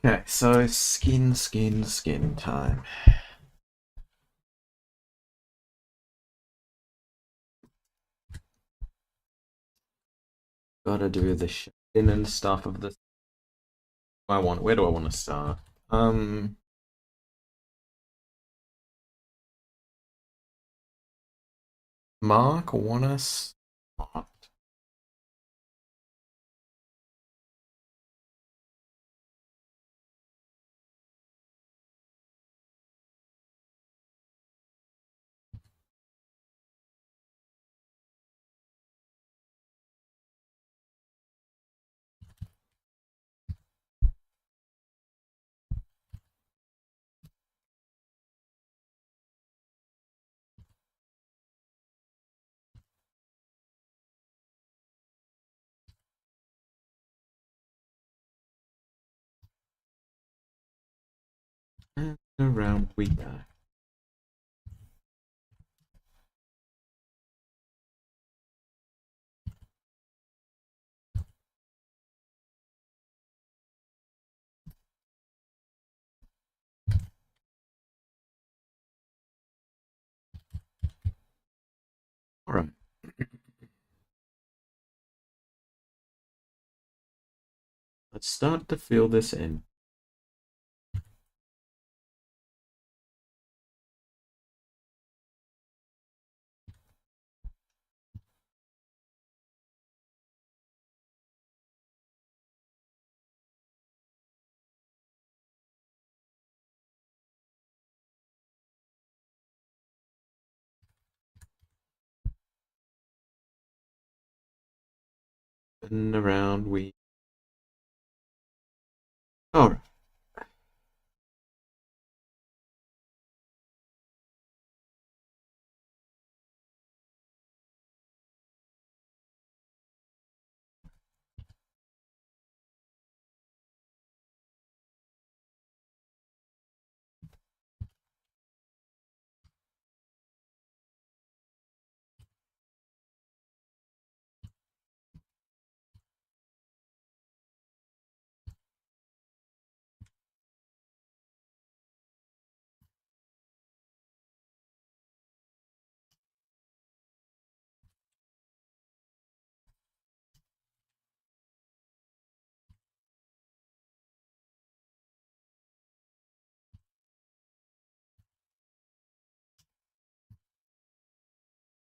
Okay, so skin time. Gotta do the shading and stuff of the. Where do I want to start? Um, Mark, wanna start? And around we go. All right. Let's start to fill this in. And around we. All right.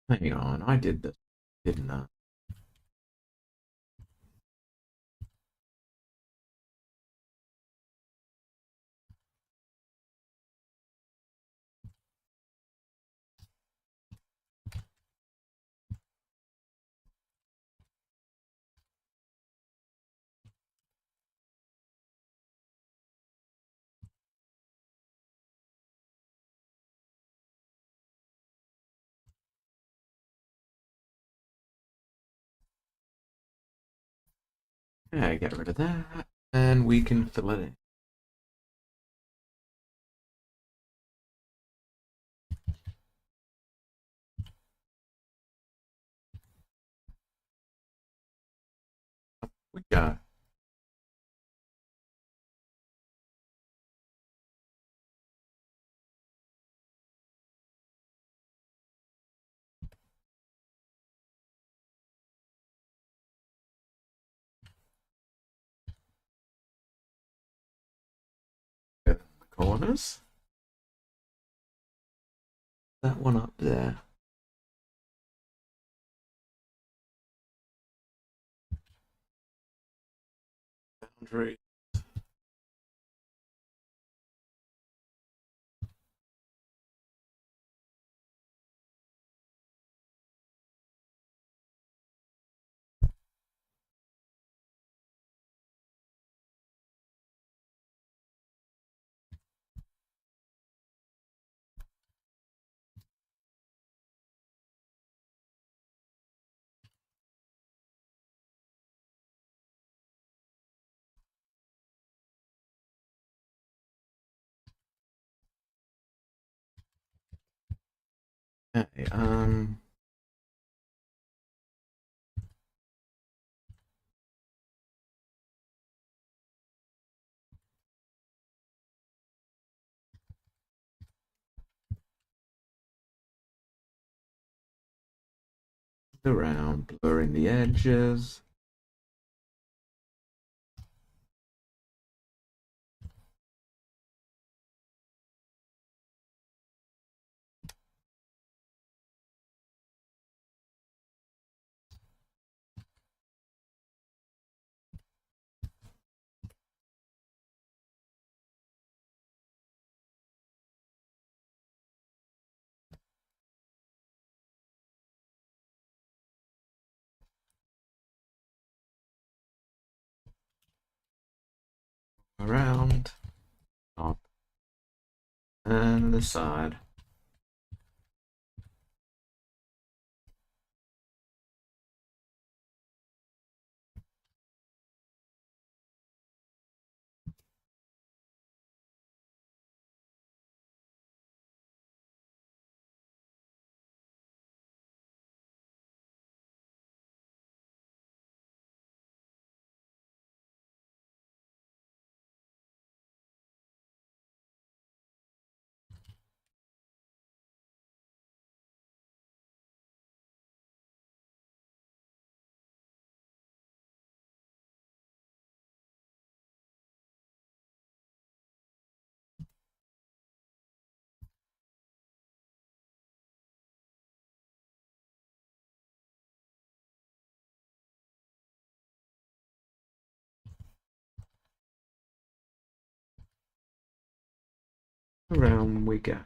Hang on, I did this, didn't I? Yeah, get rid of that, and we can fill it in. We go. The corners. That one up there. Boundary. Okay, around, blurring the edges. Around, top, and the side. Around we go.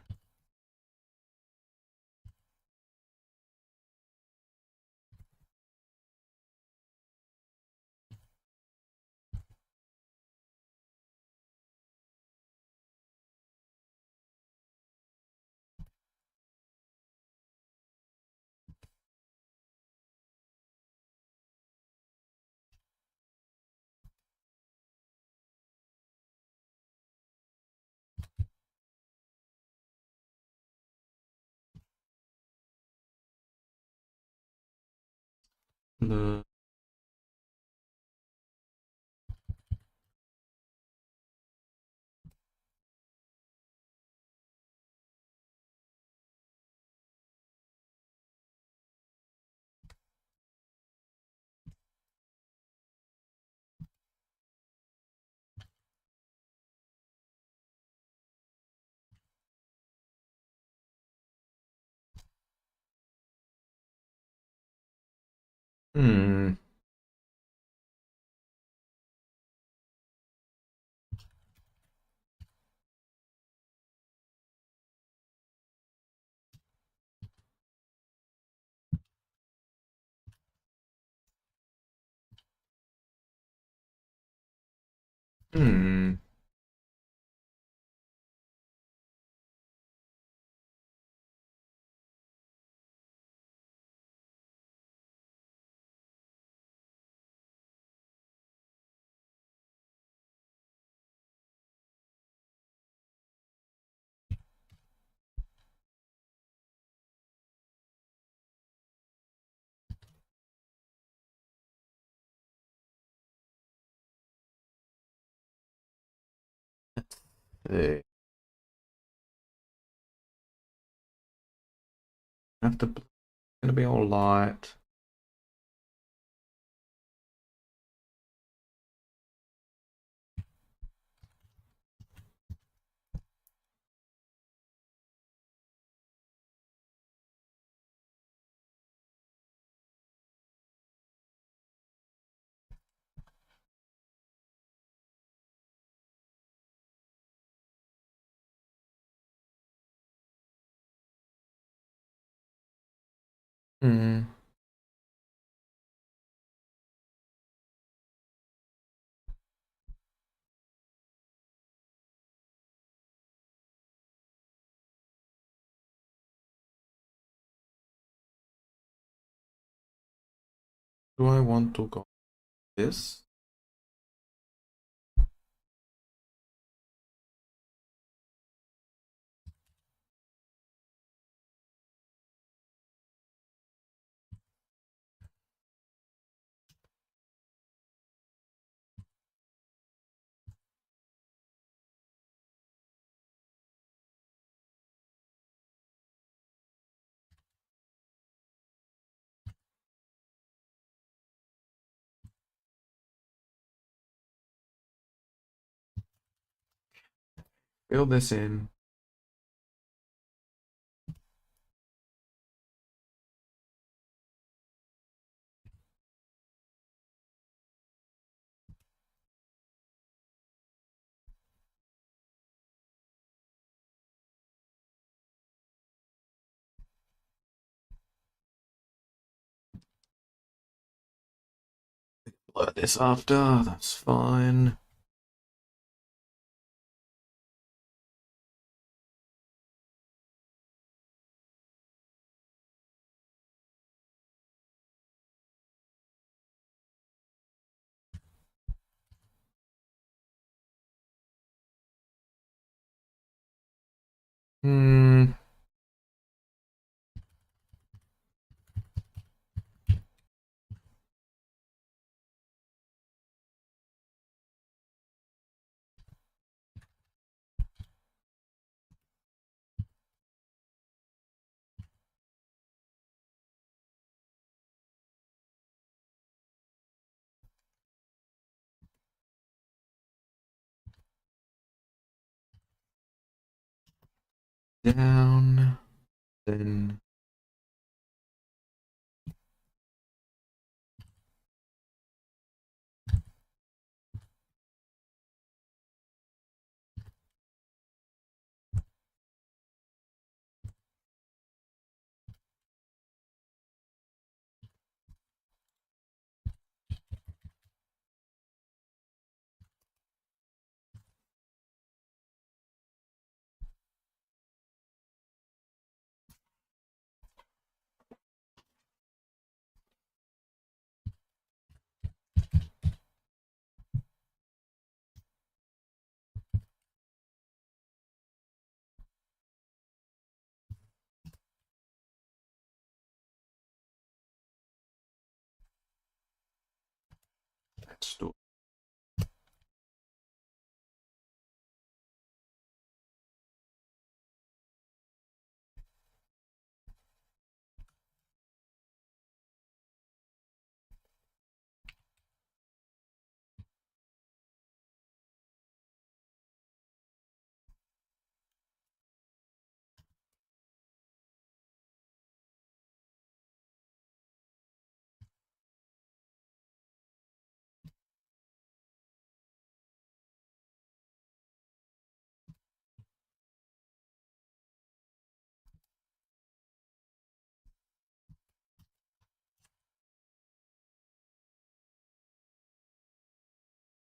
The hmm. Hmm. Let's see. Have to gonna be all light. Hmm. Do I want to go this? Fill this in. Blur this after, that's fine. Hmm. Down, then let's do.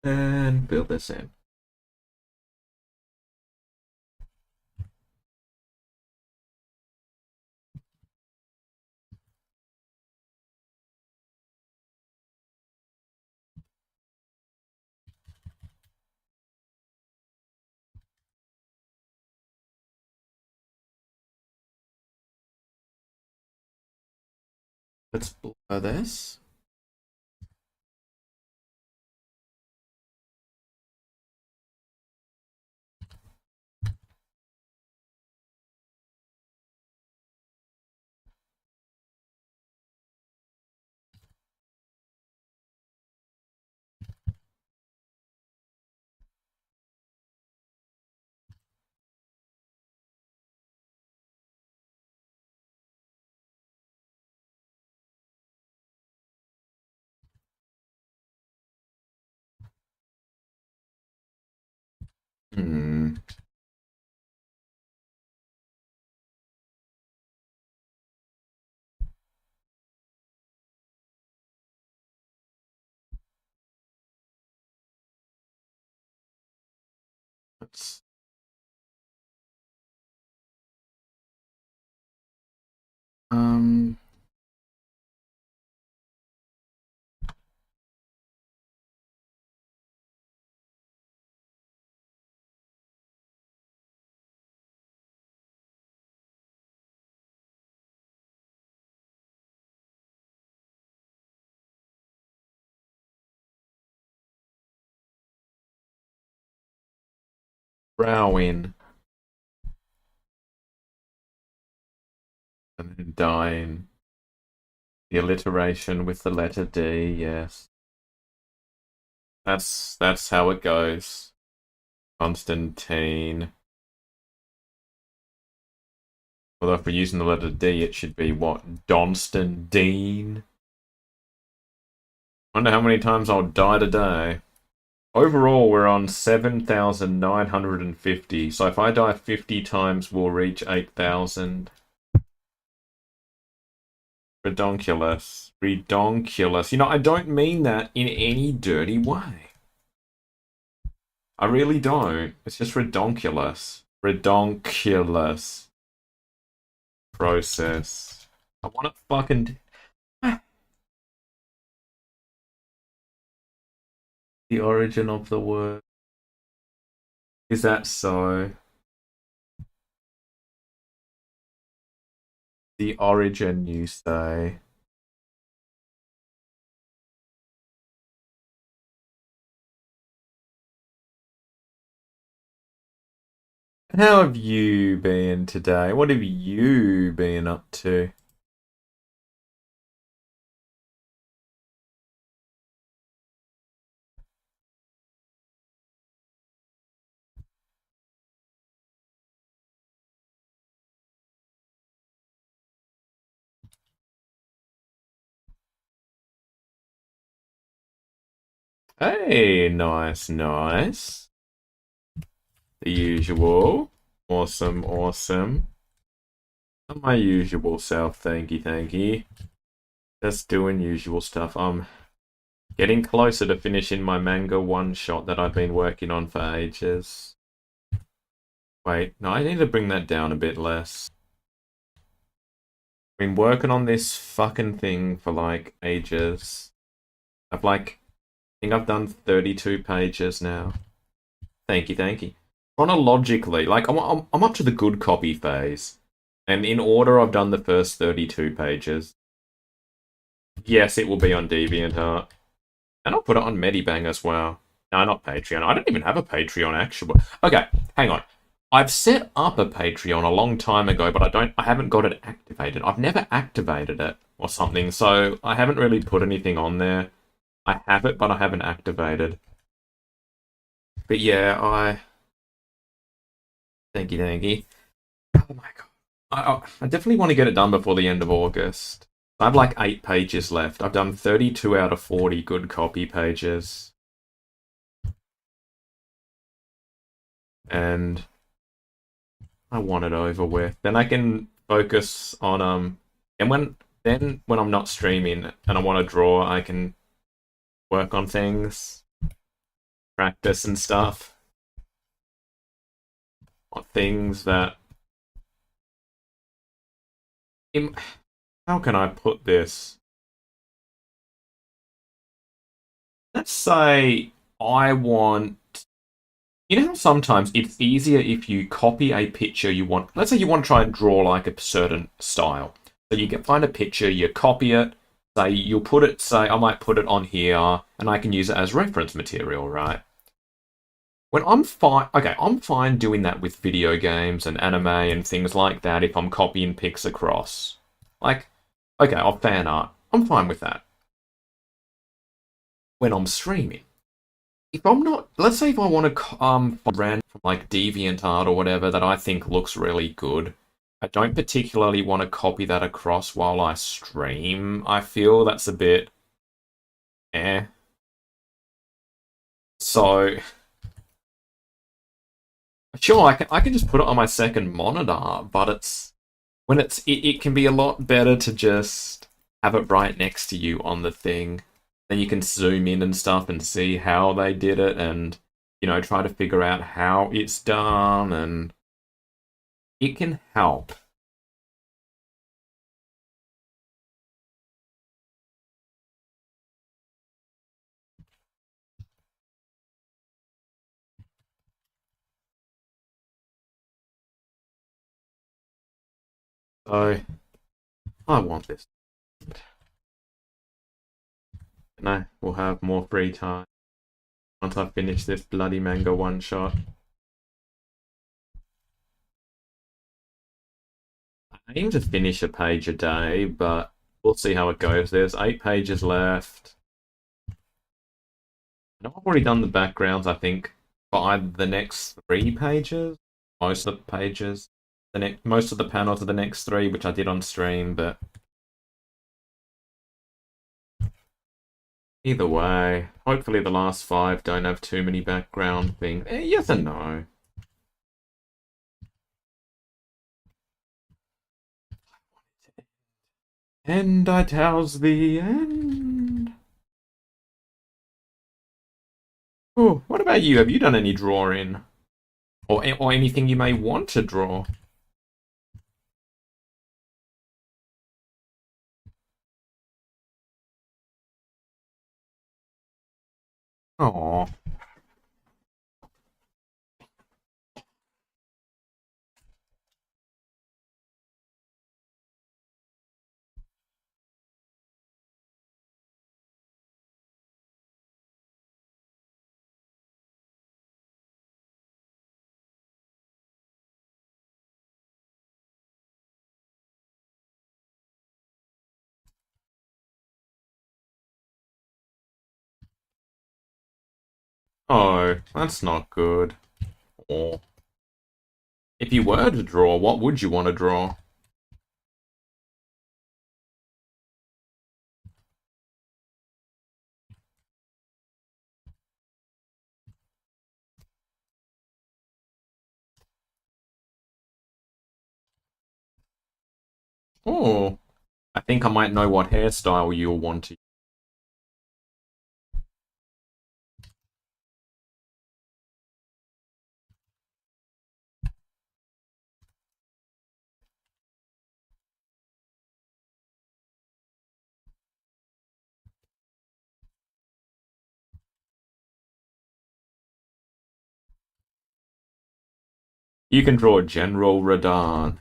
And fill this in. Let's blur this. Hmm. Let's. Um. Brow in. And then dine. The alliteration with the letter D, yes. That's how it goes. Constantine. Although if we're using the letter D, it should be what? Donston Dean? Wonder how many times I'll die today. Overall, we're on 7,950. So if I die 50 times, we'll reach 8,000. Redonkulous. Redonkulous. You know, I don't mean that in any dirty way. I really don't. It's just redonkulous. Redonkulous. Process. I want it fucking... The origin of the word. Is that so? The origin, you say? How have you been today? What have you been up to? Hey, nice, nice. The usual. Awesome, awesome. My usual self, thanky, thanky. Just doing usual stuff. I'm getting closer to finishing my manga one-shot that I've been working on for ages. Wait, no, I need to bring that down a bit less. Been working on this fucking thing for like ages. I think I've done 32 pages now. Thank you, thank you. Chronologically, like I'm up to the good copy phase, and in order I've done the first 32 pages. Yes, it will be on DeviantArt, and I'll put it on Medibang as well. No, not Patreon. I don't even have a Patreon actually. Okay, hang on. I've set up a Patreon a long time ago, but I haven't got it activated. I've never activated it or something, so I haven't really put anything on there. I have it, but I haven't activated. But yeah, thank you, thank you. Oh my god. I definitely want to get it done before the end of August. I have like 8 pages left. I've done 32 out of 40 good copy pages. And I want it over with. Then I can focus on and when I'm not streaming and I want to draw, I can work on things, practice and stuff. On things that how can I put this? Let's say I want... You know how sometimes it's easier if you copy a picture you want... Let's say you want to try and draw like a certain style. So you can find a picture, you copy it, say you'll put it, say I might put it on here, and I can use it as reference material, right? When I'm fine... Okay, I'm fine doing that with video games and anime and things like that if I'm copying pics across. Like, okay, I'll fan art. I'm fine with that. When I'm streaming. If I'm not, let's say if I want to random from like DeviantArt or whatever that I think looks really good, I don't particularly want to copy that across while I stream. I feel that's a bit eh. So sure, I can just put it on my second monitor, but it can be a lot better to just have it right next to you on the thing. Then you can zoom in and stuff and see how they did it and, you know, try to figure out how it's done, and it can help. So, I want this. And I will have more free time once I finish this bloody manga one-shot. I aim to finish a page a day, but we'll see how it goes. There's 8 pages left. And I've already done the backgrounds, I think, for either the next 3 pages, most of the pages. most of the panels of the next three, which I did on stream, but either way, hopefully the last five don't have too many background things. Yes and no. And I tells the end. Oh, what about you? Have you done any drawing? Or anything you may want to draw? Oh. Oh, that's not good. Or if you were to draw, what would you want to draw? Oh, I think I might know what hairstyle you'll want to. You can draw General Radahn.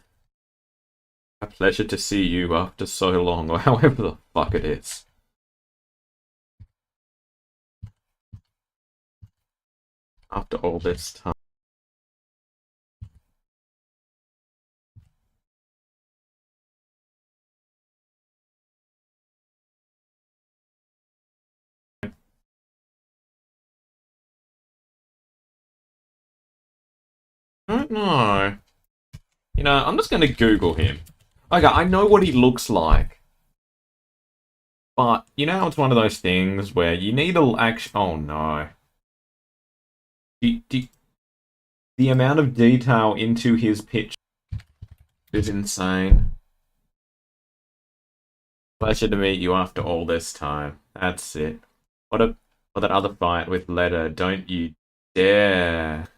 A pleasure to see you after so long, or however the fuck it is. After all this time. I don't know. You know, I'm just gonna Google him. Okay, I know what he looks like. But, you know, it's one of those things where you need a action. Oh no. The amount of detail into his pitch is insane. Pleasure to meet you after all this time. That's it. What that other fight with Letter, don't you dare.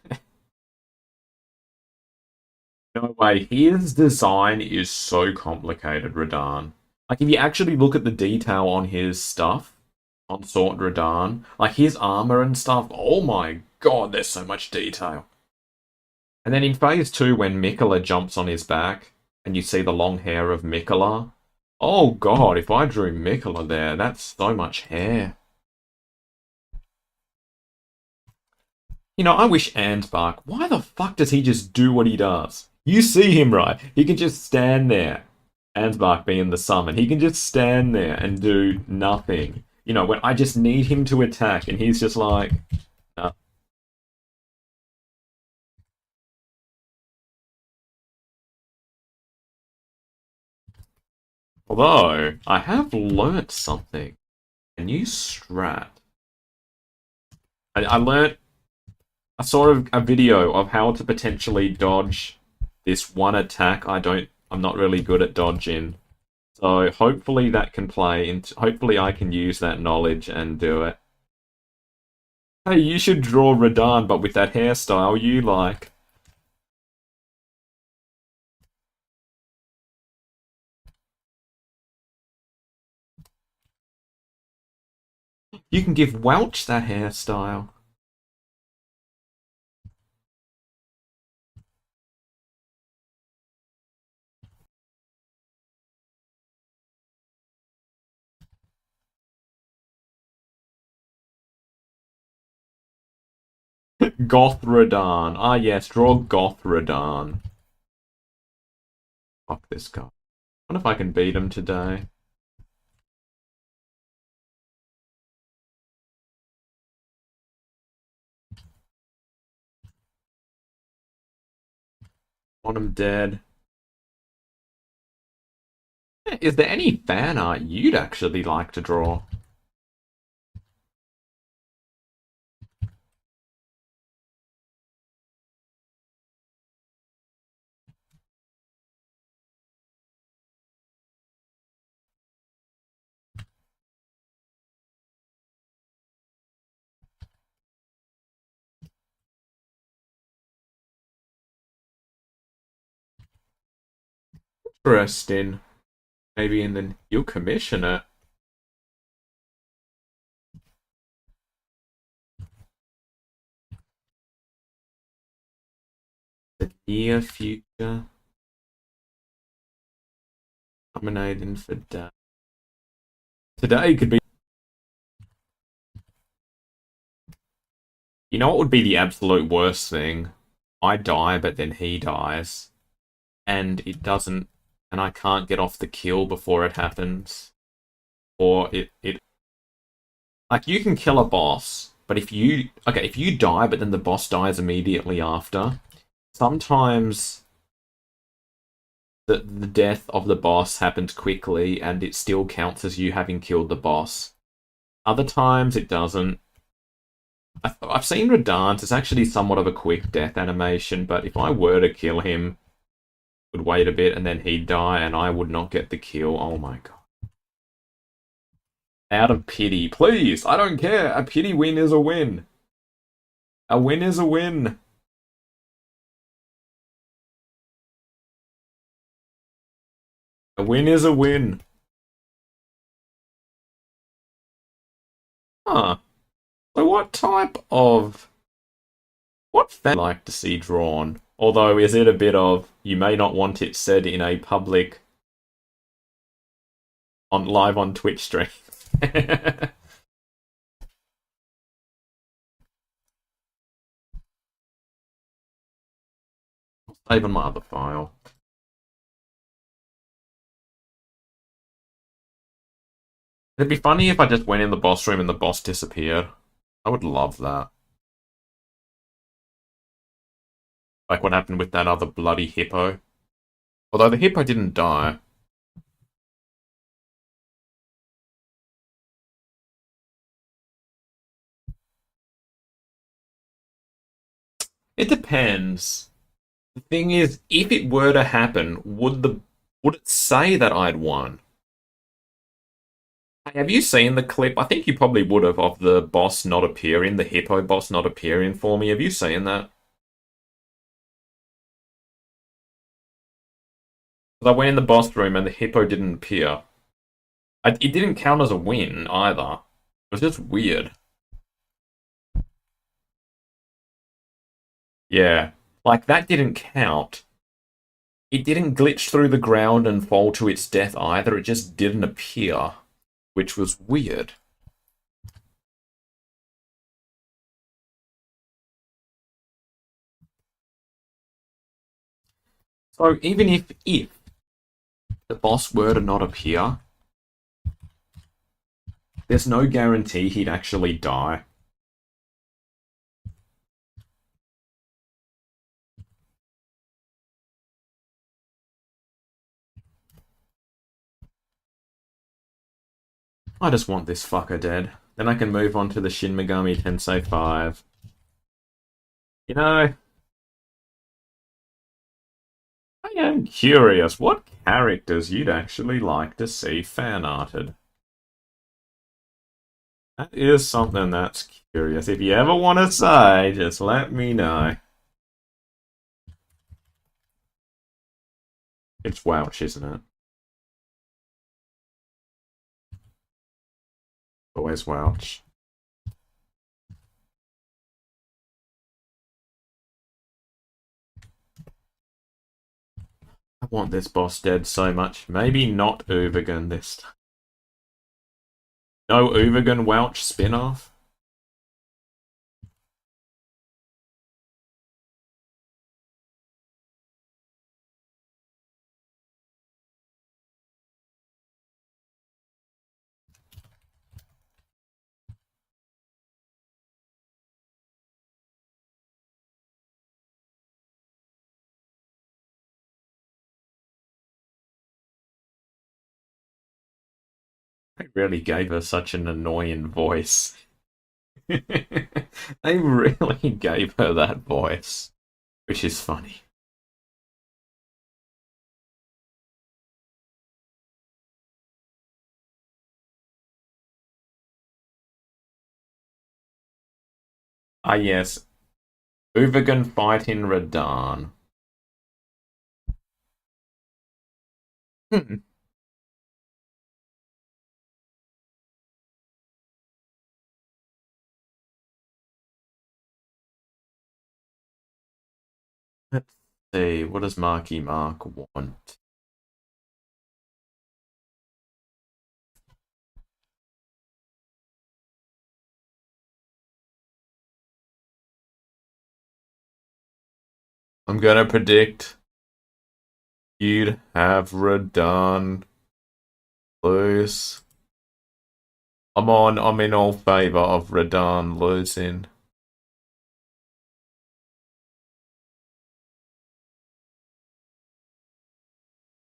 No way. His design is so complicated, Radahn. Like, if you actually look at the detail on his stuff, on Sword Radahn, like his armor and stuff, oh my god, there's so much detail. And then in phase 2, when Mikola jumps on his back, and you see the long hair of Mikola, oh god, if I drew Mikola there, that's so much hair. You know, I wish Ansbach, why the fuck does he just do what he does? You see him, right? He can just stand there. Ansbach being the summon, he can just stand there and do nothing. You know, when I just need him to attack, and he's just like, nah. Although, I have learnt something. A new strat. I learnt a sort of a video of how to potentially dodge this one attack I'm not really good at dodging. So hopefully that can play, and hopefully I can use that knowledge and do it. Hey, you should draw Radahn, but with that hairstyle you like. You can give Welch that hairstyle. Goth Radahn. Ah yes, draw Goth Radahn. Fuck this guy. I wonder if I can beat him today. Want him dead. Is there any fan art you'd actually like to draw? Interesting. Maybe and then you'll commission it. The near future. Nominating for that. Today could be. You know what would be the absolute worst thing? I die, but then he dies. And it doesn't. And I can't get off the kill before it happens. Or it. Like, you can kill a boss, but if you. Okay, if you die, but then the boss dies immediately after, sometimes the death of the boss happens quickly and it still counts as you having killed the boss. Other times it doesn't. I've seen Radance. It's actually somewhat of a quick death animation, but if I were to kill him, would wait a bit and then he'd die and I would not get the kill. Oh my god. Out of pity. Please, I don't care. A pity win is a win. A win is a win. A win is a win. Huh. So what type of... What fan would you like to see drawn? Although, is it a bit of, you may not want it said in a public... on live on Twitch stream? Save on my other file. It'd be funny if I just went in the boss room and the boss disappeared. I would love that. Like what happened with that other bloody hippo. Although the hippo didn't die. It depends. The thing is, if it were to happen, would it say that I'd won? Hey, have you seen the clip? I think you probably would have of the boss not appearing, the hippo boss not appearing for me. Have you seen that? 'Cause I went in the boss room and the hippo didn't appear. It didn't count as a win either. It was just weird. Yeah. Like, that didn't count. It didn't glitch through the ground and fall to its death either. It just didn't appear, which was weird. So even if the boss were to not appear, there's no guarantee he'd actually die. I just want this fucker dead. Then I can move on to the Shin Megami Tensei 5. You know, I am curious what characters you'd actually like to see fan-arted. That is something that's curious. If you ever want to say, just let me know. It's Welch, isn't it? Always Welch. I want this boss dead so much. Maybe not Ubergen this time. No Ubergen Welch spin-off? They really gave her such an annoying voice. They really gave her that voice, which is funny. Ah, yes. Uvagan fighting Radan. Hmm. Let's see. What does Marky Mark want? I'm gonna predict you'd have Radan lose. I'm in all favour of Radan losing.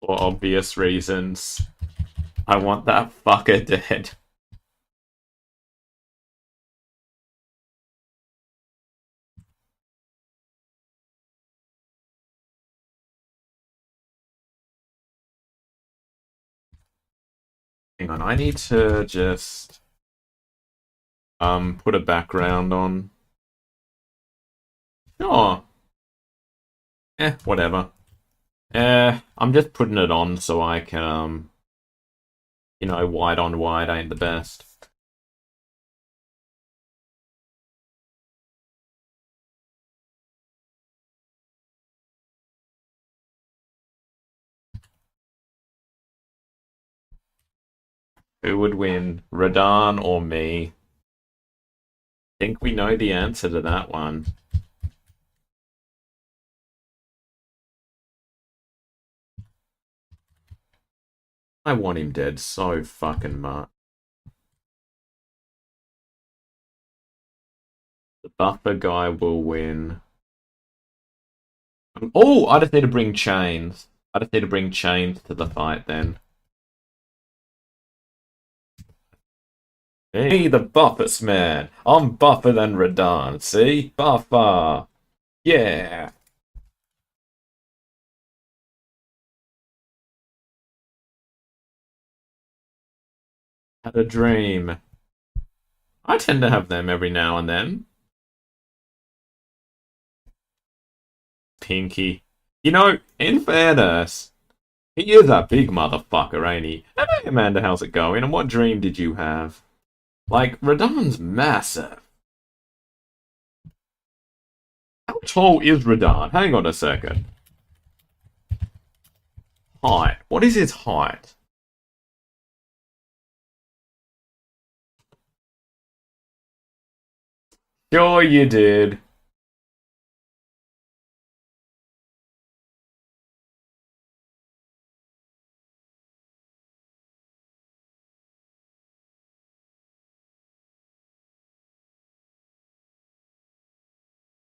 For obvious reasons. I want that fucker dead. Hang on, I need to just put a background on. Oh. Whatever. I'm just putting it on so I can white on white ain't the best. Who would win, Radan or me? I think we know the answer to that one. I want him dead so fucking much. The buffer guy will win. Oh, I just need to bring chains. I just need to bring chains to the fight then. Hey, the buffest man. I'm buffer than Radan. See? Buffer. Yeah. Had a dream. I tend to have them every now and then. Pinky. You know, in fairness, he is a big motherfucker, ain't he? Hey, Amanda, how's it going? And what dream did you have? Like, Radan's massive. How tall is Radan? Hang on a second. Height. What is his height? Sure you did.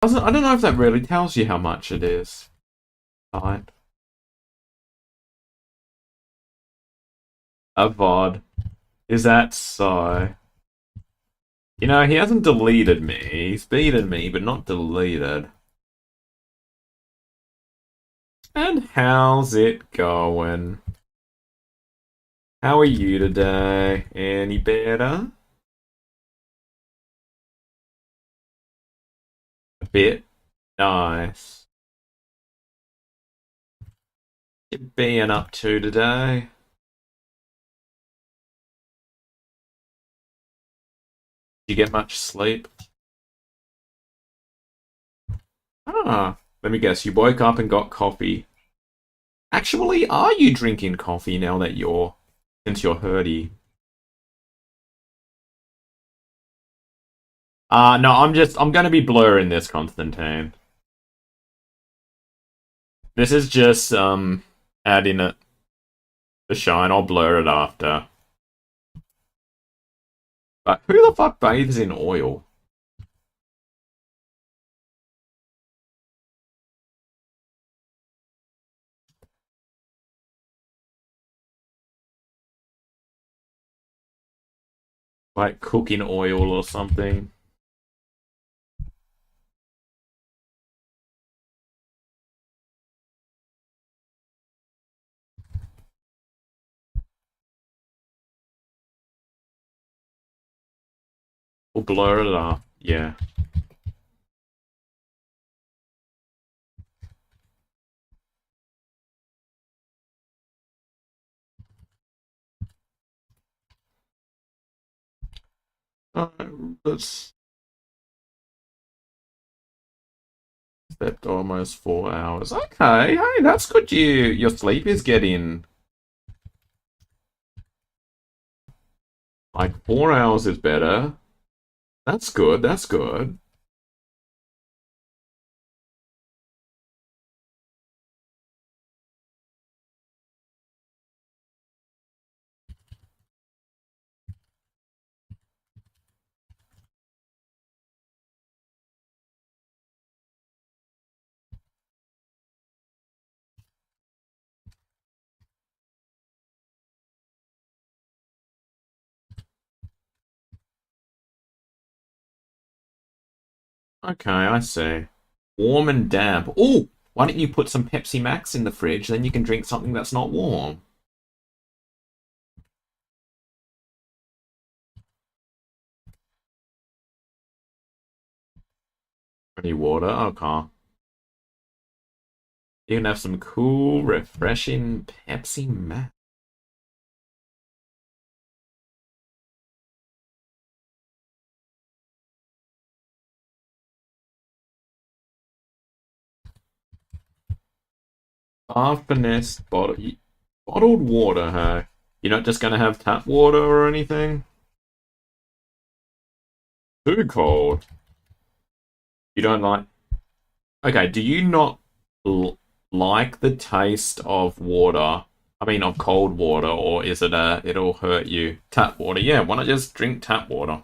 I don't know if that really tells you how much it is. Height. A VOD. Is that so? You know, he hasn't deleted me. He's beaten me, but not deleted. And how's it going? How are you today? Any better? A bit. Nice. What you being up to today? Did you get much sleep? Ah, let me guess. You woke up and got coffee. Actually, are you drinking coffee now that since you're hurdy? No, I'm gonna be blurring this, Constantine. This is just, adding it, the shine. I'll blur it after. But who the fuck bathes in oil? Like cooking oil or something. Or blur it up. Yeah. That's slept almost 4 hours. Okay, hey, that's good. Your sleep is getting like 4 hours is better. That's good. That's good. Okay, I see. Warm and damp. Oh, why don't you put some Pepsi Max in the fridge? Then you can drink something that's not warm. Any water? Okay. You can have some cool, refreshing Pepsi Max. Half finesse bottled water, hey? You're not just gonna have tap water or anything? Too cold. You don't like. Okay, do you not like the taste of water? I mean, of cold water, or is it it'll hurt you? Tap water, yeah. Why not just drink tap water?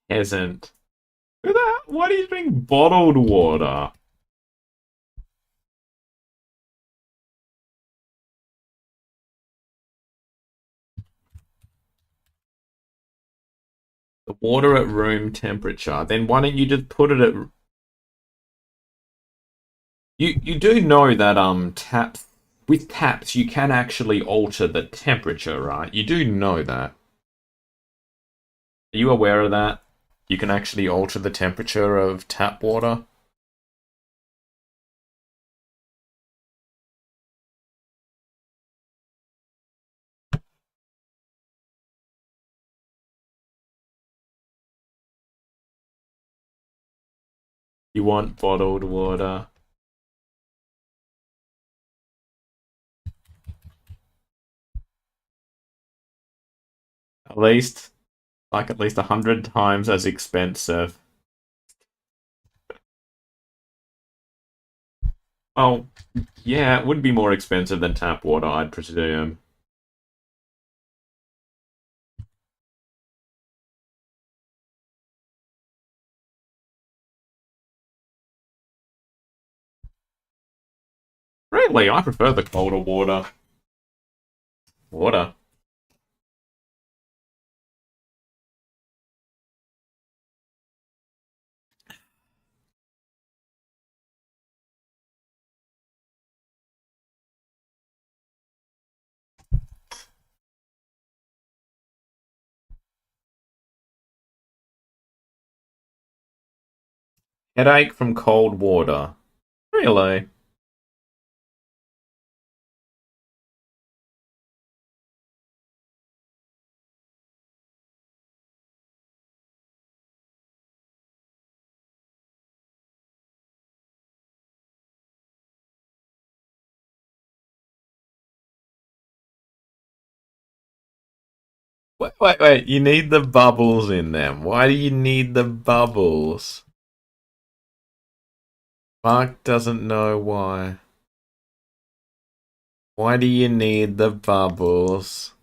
Peasant. Why do you drink bottled water? The water at room temperature. Then why don't you just put it at you do know that taps with taps you can actually alter the temperature, right? You do know that. Are you aware of that? You can actually alter the temperature of tap water. You want bottled water. At least at least 100 times as expensive. Oh, yeah, it would be more expensive than tap water, I'd presume. Really, I prefer the colder water. Water. Headache from cold water. Really? Wait. You need the bubbles in them. Why do you need the bubbles? Mark doesn't know why. Why do you need the bubbles?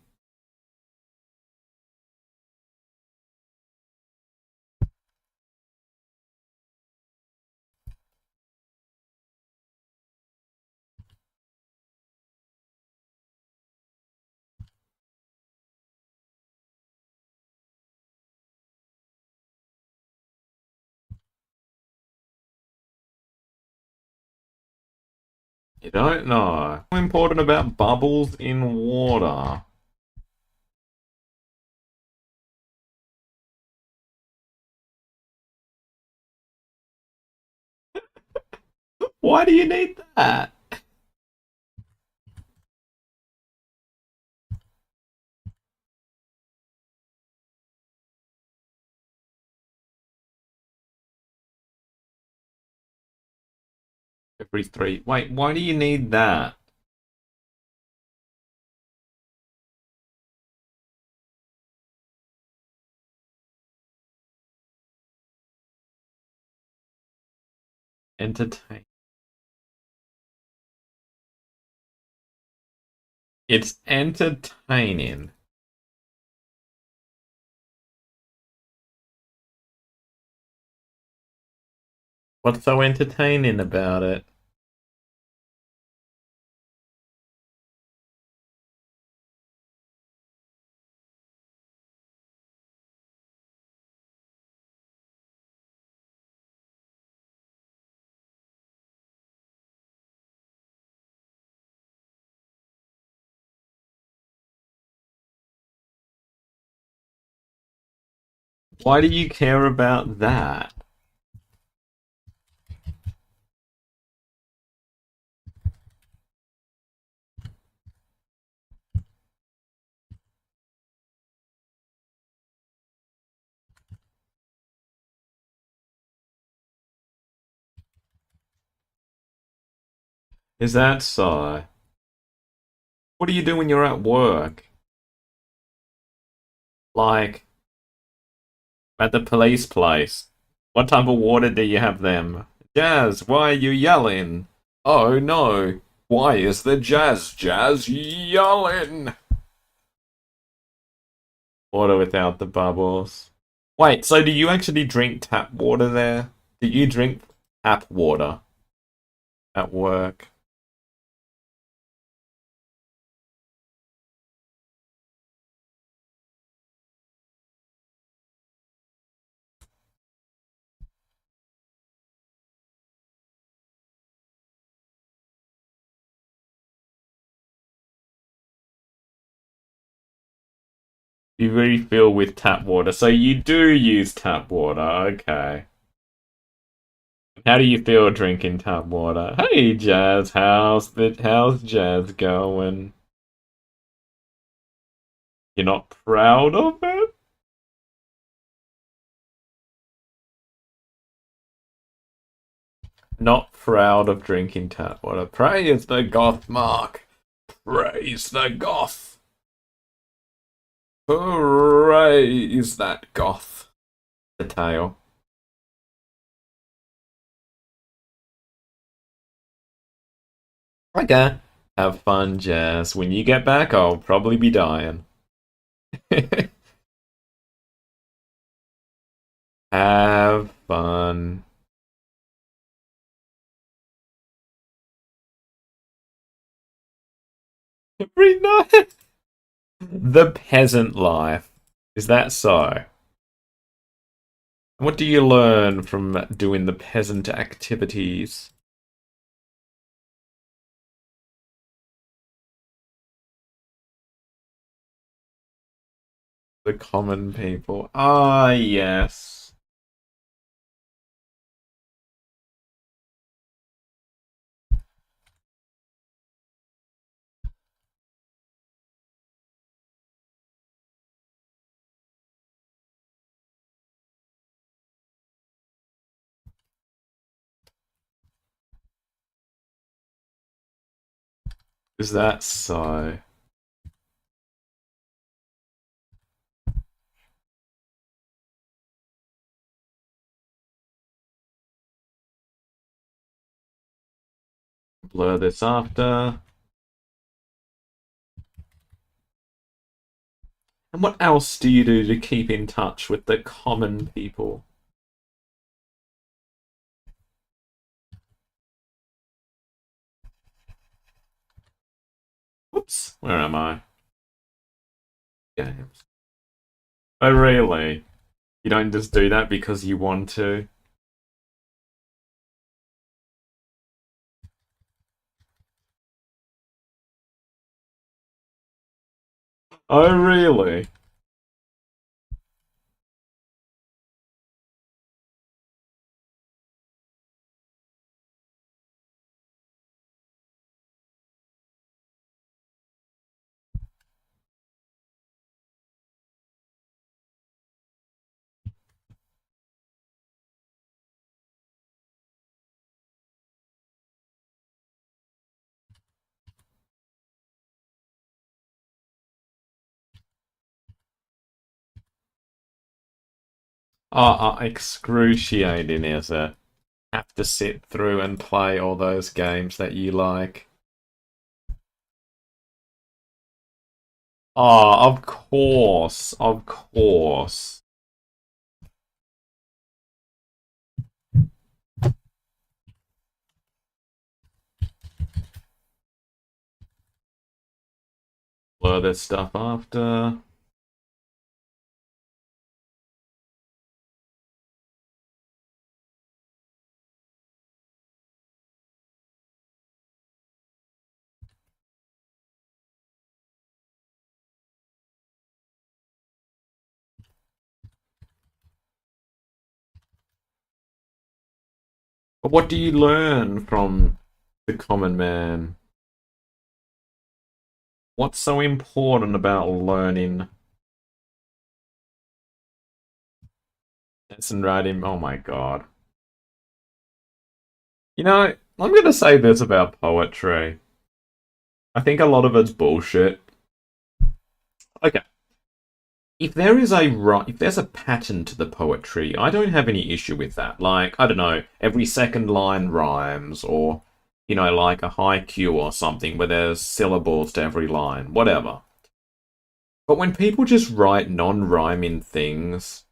You don't know. What's important about bubbles in water? Why do you need that? Every three. Wait, why do you need that? Entertain. It's entertaining. What's so entertaining about it? Why do you care about that? Is that so? What do you do when you're at work? Like, at the police place? What type of water do you have them? Jazz, why are you yelling? Oh no, why is the Jazz yelling? Water without the bubbles. Wait, so do you actually drink tap water there? Do you drink tap water at work? You refill with tap water, so you do use tap water, okay. How do you feel drinking tap water? Hey Jazz, how's Jazz going? You're not proud of it? Not proud of drinking tap water. Praise the goth, Mark. Praise the goth. Praise that goth. The tail. Okay. Have fun, Jazz. When you get back, I'll probably be dying. Have fun. Every night. The peasant life. Is that so? What do you learn from doing the peasant activities? The common people. Ah, yes. Is that so? Blur this after. And what else do you do to keep in touch with the common people? Whoops, where am I? Games. Oh, really? You don't just do that because you want to? Oh, really? Excruciating, is it? Have to sit through and play all those games that you like. Oh, of course, of course. Blur this stuff after. But what do you learn from the common man? What's so important about learning? Lesson writing. Oh my god. You know, I'm gonna say this about poetry. I think a lot of it's bullshit. Okay. If there's a pattern to the poetry, I don't have any issue with that. Like, I don't know, every second line rhymes, or like a haiku or something where there's syllables to every line, whatever. But when people just write non-rhyming things,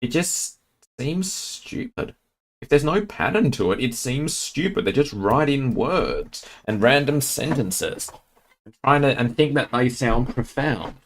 it just seems stupid. If there's no pattern to it, it seems stupid. They just write in words and random sentences and think that they sound profound.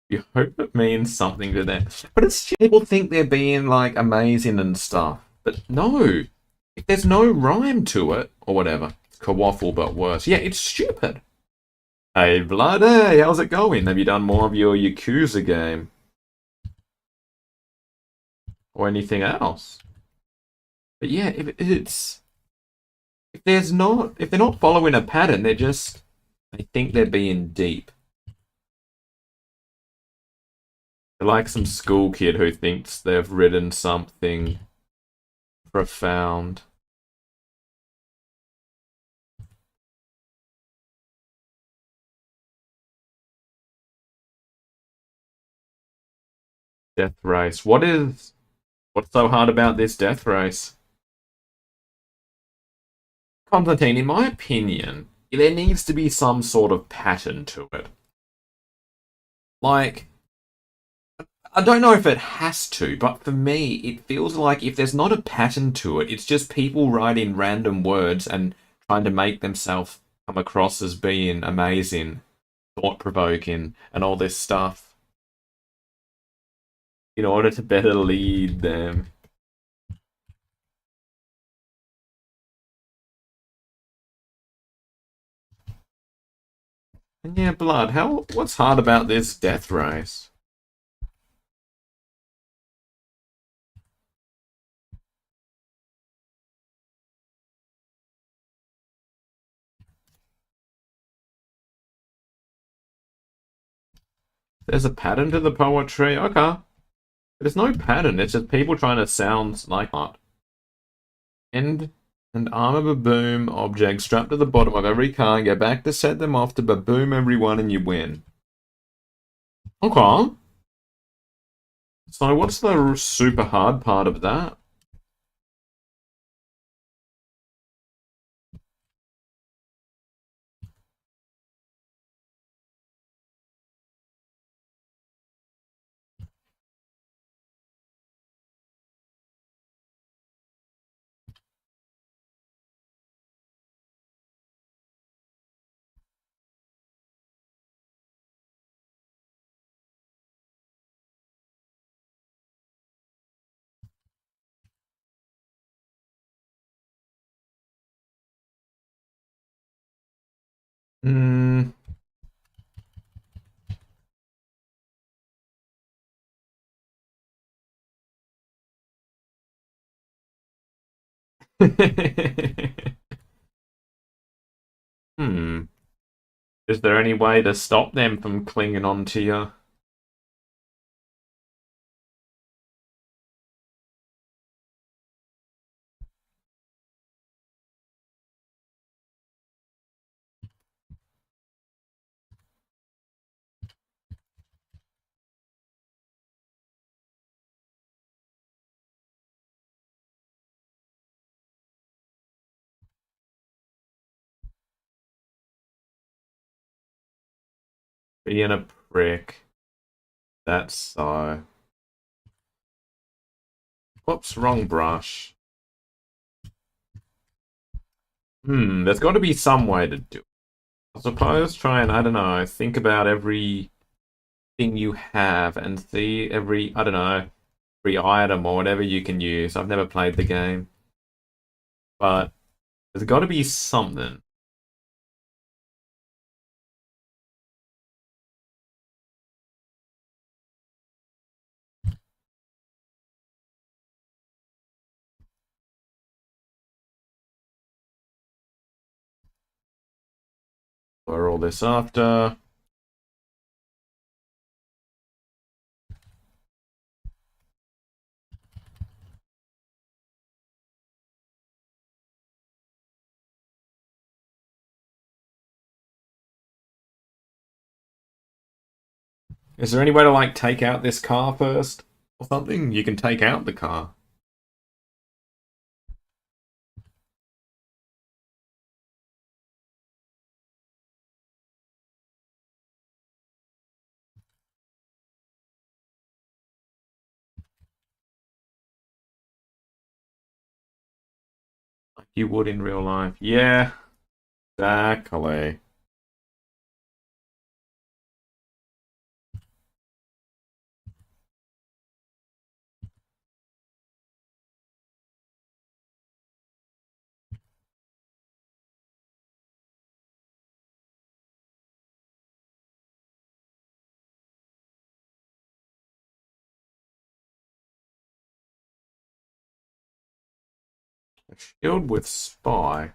You hope it means something to them. But it's people think they're being like amazing and stuff. But no. If there's no rhyme to it, or whatever, it's kawaffle but worse. Yeah, it's stupid. Hey, blood, hey, how's it going? Have you done more of your Yakuza game? Or anything else? But yeah, if they're not following a pattern, they think they're being deep. They're like some school kid who thinks they've written something profound. Death race. What's so hard about this death race? Constantine, in my opinion, there needs to be some sort of pattern to it. Like, I don't know if it has to, but for me, it feels like if there's not a pattern to it, it's just people writing random words and trying to make themselves come across as being amazing, thought provoking, and all this stuff in order to better lead them. And yeah, blood, what's hard about this death race? There's a pattern to the poetry, okay. There's no pattern, it's just people trying to sound like art. And And arm a baboom object strapped to the bottom of every car and go back to set them off to baboom everyone and you win. Okay. So what's the super hard part of that? Hmm. Hmm. Is there any way to stop them from clinging on to you? Being a prick. That's so. Whoops, wrong brush. There's got to be some way to do it. I suppose try and, I don't know, think about everything you have and see every, I don't know, every item or whatever you can use. I've never played the game, but there's got to be something. For all this after. Is there any way to like take out this car first or something? You can take out the car. Like you would in real life. Yeah, exactly. A shield with spy.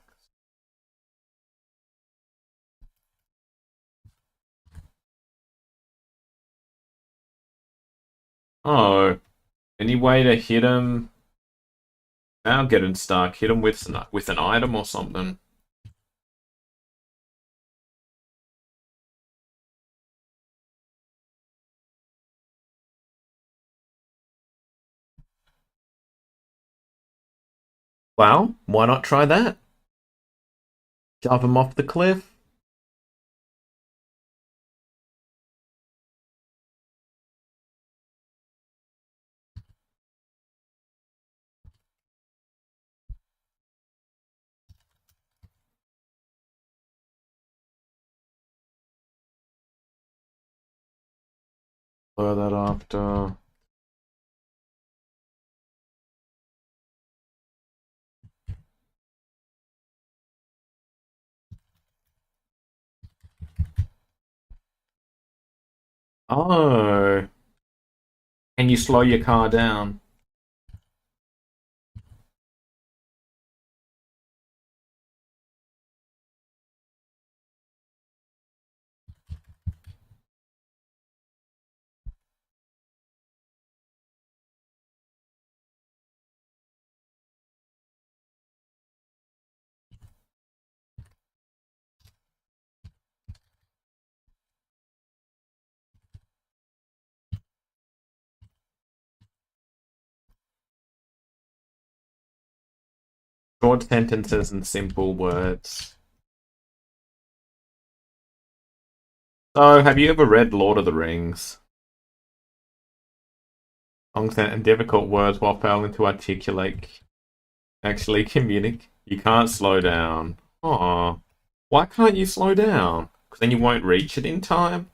Oh, any way to hit him? Now getting stuck. Hit him with an item or something. Well, why not try that? Shove him off the cliff. Blow that after. Oh, can you slow your car down? Short sentences and simple words. So, have you ever read Lord of the Rings? Long and difficult words while failing to articulate, actually communicate. You can't slow down. Aw. Why can't you slow down? Because then you won't reach it in time?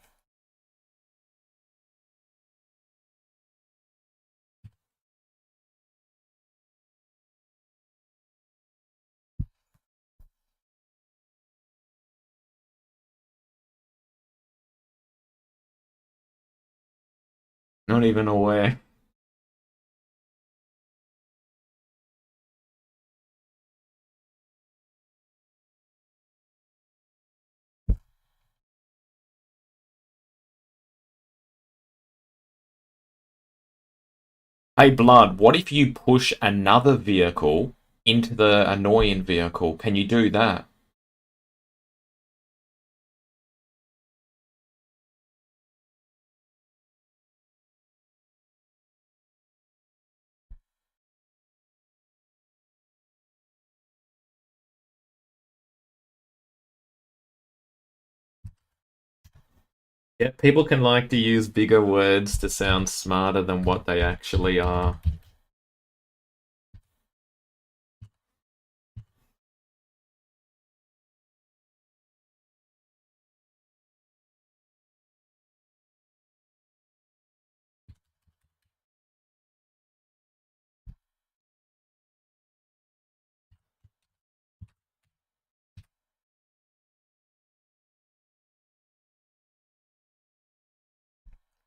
Not even aware. Hey, Blood, what if you push another vehicle into the annoying vehicle? Can you do that? Yeah, people can like to use bigger words to sound smarter than what they actually are.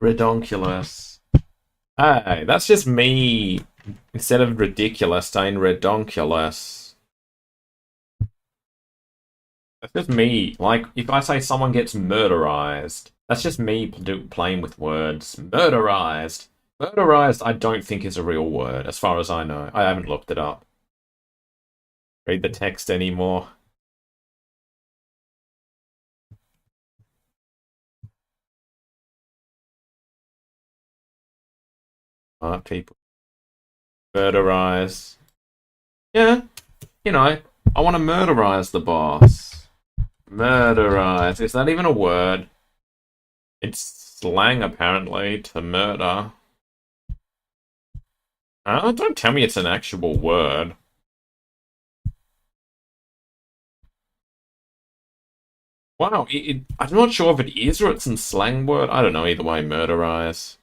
Redonkulous. Hey, that's just me. Instead of ridiculous, saying redonkulous. That's just me. Like, if I say someone gets murderized, that's just me playing with words. Murderized. Murderized, I don't think is a real word, as far as I know. I haven't looked it up. Read the text anymore. People. Murderize. Yeah, you know, I want to murderize the boss. Murderize. Is that even a word? It's slang, apparently, to murder. Don't tell me it's an actual word. Wow, I'm not sure if it is or it's a slang word. I don't know, either way, murderize.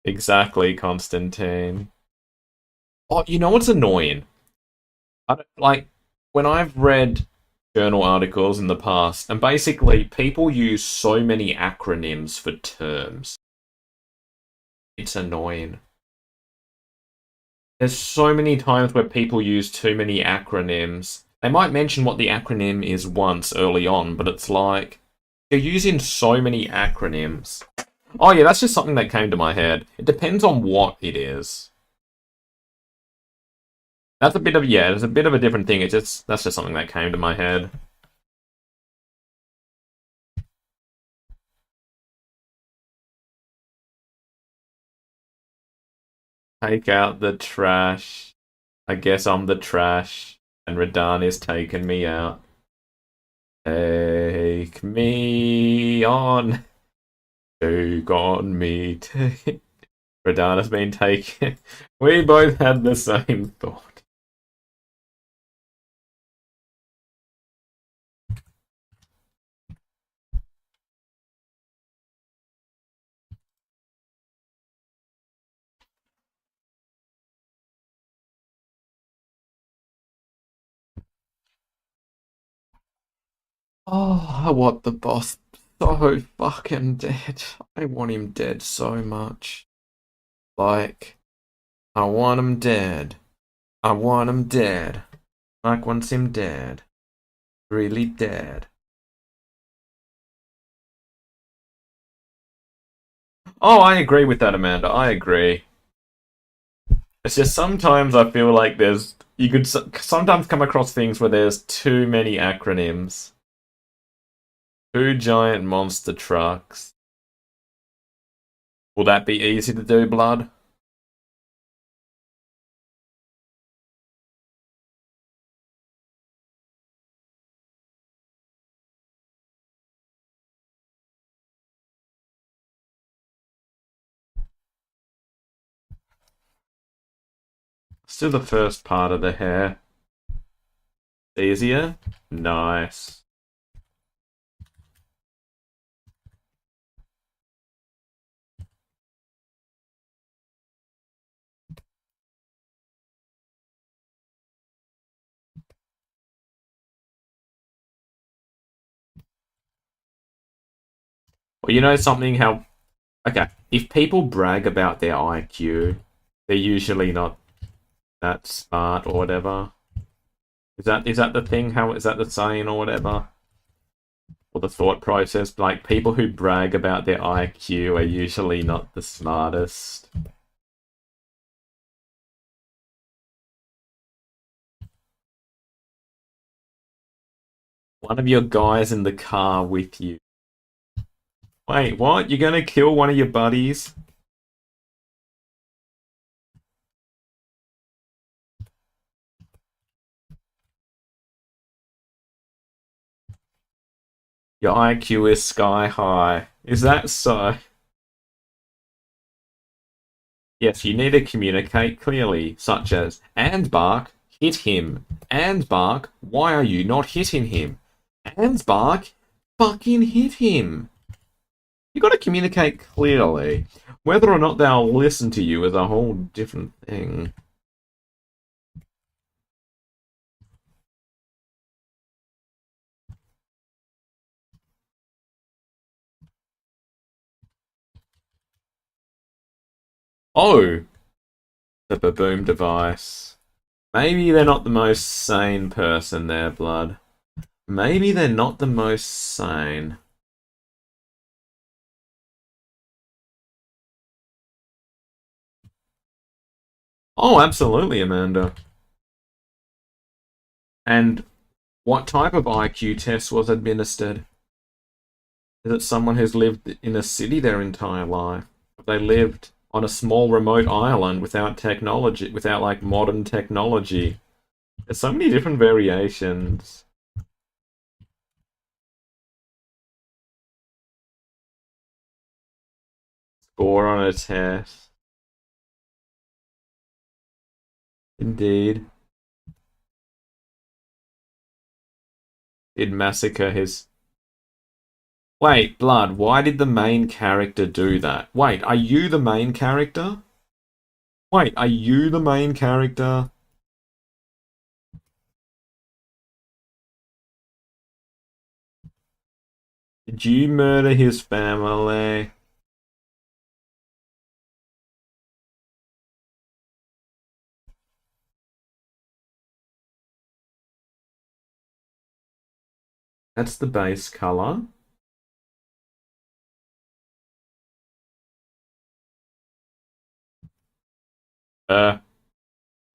Exactly, Constantine. Oh, you know what's annoying? Like, when I've read journal articles in the past, and basically people use so many acronyms for terms. It's annoying. There's so many times where people use too many acronyms. They might mention what the acronym is once early on, but it's like you're using so many acronyms. Oh yeah, that's just something that came to my head. It depends on what it is. That's a bit of yeah, it's a bit of a different thing. It's just that's just something that came to my head. Take out the trash. I guess I'm the trash, and Radan is taking me out. Take me on. Take on me. Radan has been taken. We both had the same thought. Oh, I want the boss so fucking dead. I want him dead so much. Like, I want him dead. I want him dead. Mike wants him dead. Really dead. Oh, I agree with that, Amanda. I agree. It's just sometimes I feel like you could sometimes come across things where there's too many acronyms. Two giant monster trucks. Will that be easy to do, blood? Still the first part of the hair. Easier? Nice. Well, you know something how... Okay, if people brag about their IQ, they're usually not that smart or whatever. Is that the thing? How is that the saying or whatever? Or the thought process? Like, people who brag about their IQ are usually not the smartest. One of your guys in the car with you. Wait, what? You're gonna kill one of your buddies? Your IQ is sky high. Is that so? Yes, you need to communicate clearly, such as, and Bark, hit him. And Bark, why are you not hitting him? And Bark, fucking hit him. You gotta communicate clearly. Whether or not they'll listen to you is a whole different thing. Oh! The baboom device. Maybe they're not the most sane person there, blood. Maybe they're not the most sane. Oh, absolutely, Amanda. And what type of IQ test was administered? Is it someone who's lived in a city their entire life? Have they lived on a small remote island without technology, without like modern technology? There's so many different variations. Score on a test. Indeed. Did massacre his... Wait, Blood, why did the main character do that? Wait, are you the main character? Wait, are you the main character? Did you murder his family? That's the base color. Are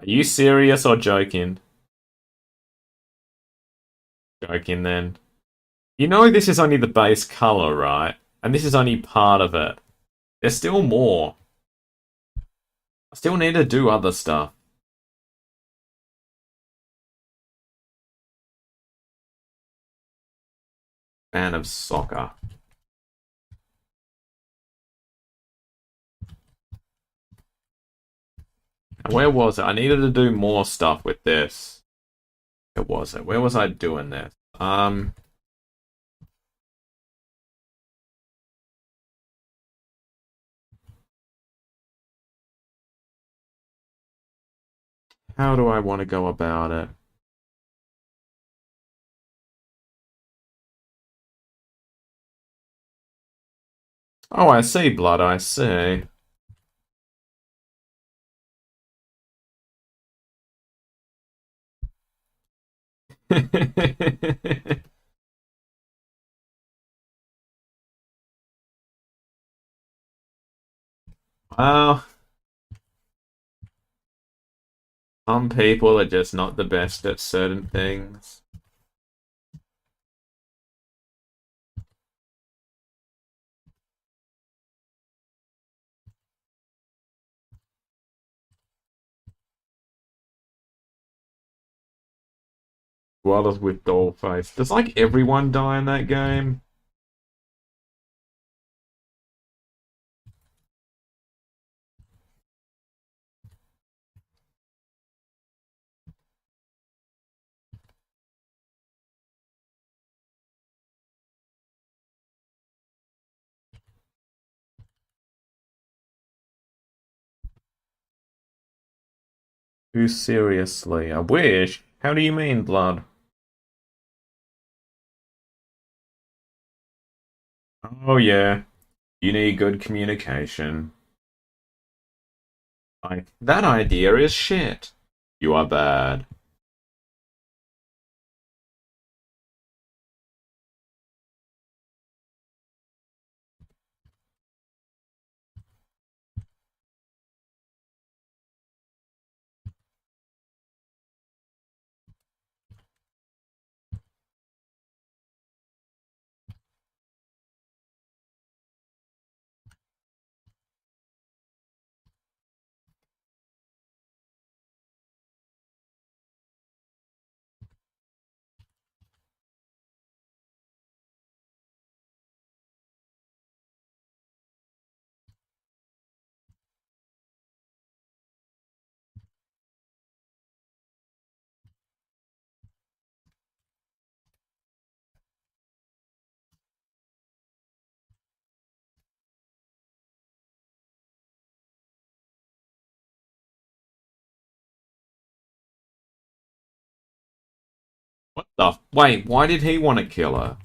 you serious or joking? Joking then. You know this is only the base color, right? And this is only part of it. There's still more. I still need to do other stuff. Fan of soccer. Where was it? I needed to do more stuff with this. Where was it? Where was I doing this? How do I want to go about it? Oh, I see, Blood, I see. Well, some people are just not the best at certain things. Koalas with doll face. Does like everyone die in that game? Who seriously? I wish. How do you mean, blood? Oh yeah. You need good communication. Like, that idea is shit. You are bad. What the? Wait, why did he want to kill her?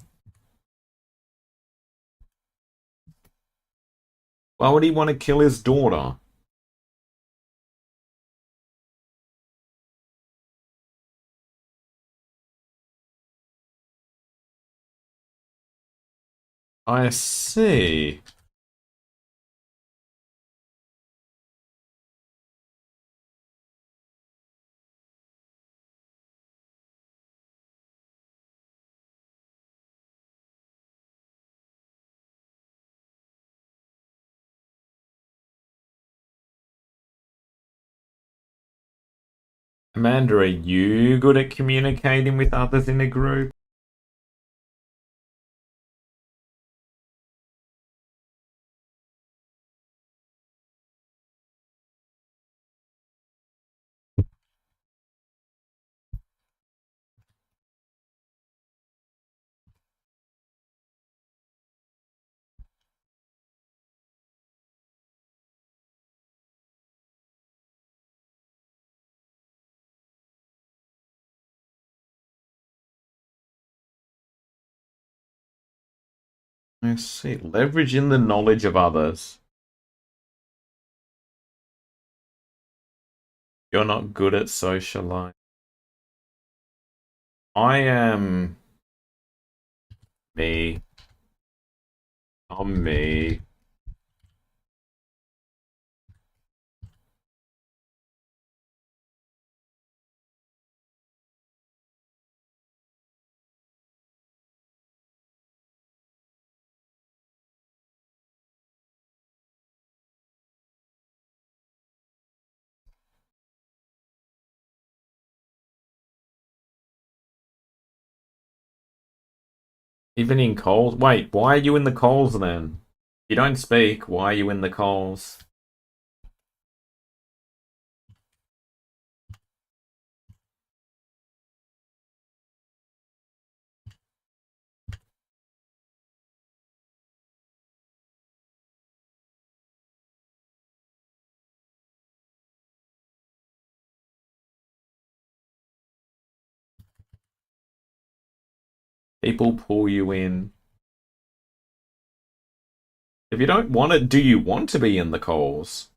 Why would he want to kill his daughter? I see. Amanda, are you good at communicating with others in a group? I see. Leveraging the knowledge of others. You're not good at socializing. I am me. I'm me. Even in calls. Wait, why are you in the calls then? You don't speak. Why are you in the calls? People pull you in. If you don't want it, do you want to be in the calls?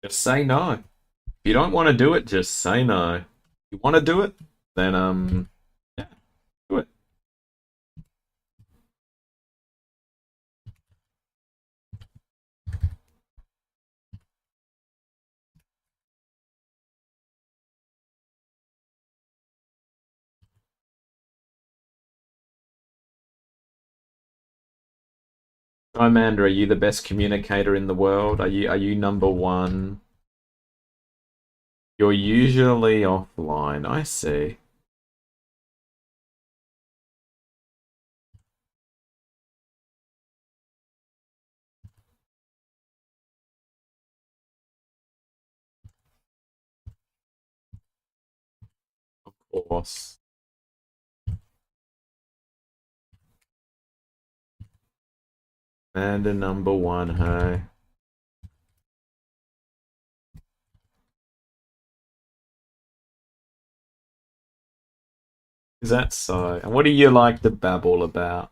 Just say no. If you don't want to do it, just say no. If you want to do it, then yeah, do it. Amanda, are you the best communicator in the world? Are you number one? You're usually offline. I see. Of course. Amanda number one, hey. Is that so? And what do you like to babble about?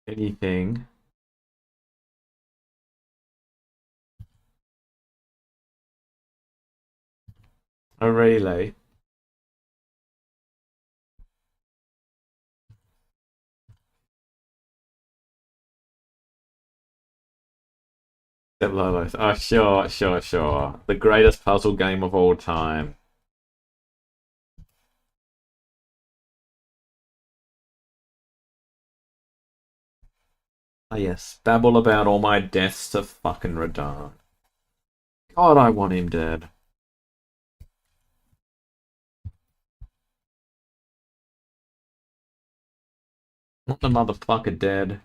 Anything? Oh, really? Step Lolo. Oh, sure, sure, sure. The greatest puzzle game of all time. Ah, yes. Babble about all my deaths to fucking Radahn. God, I want him dead. Not the motherfucker dead.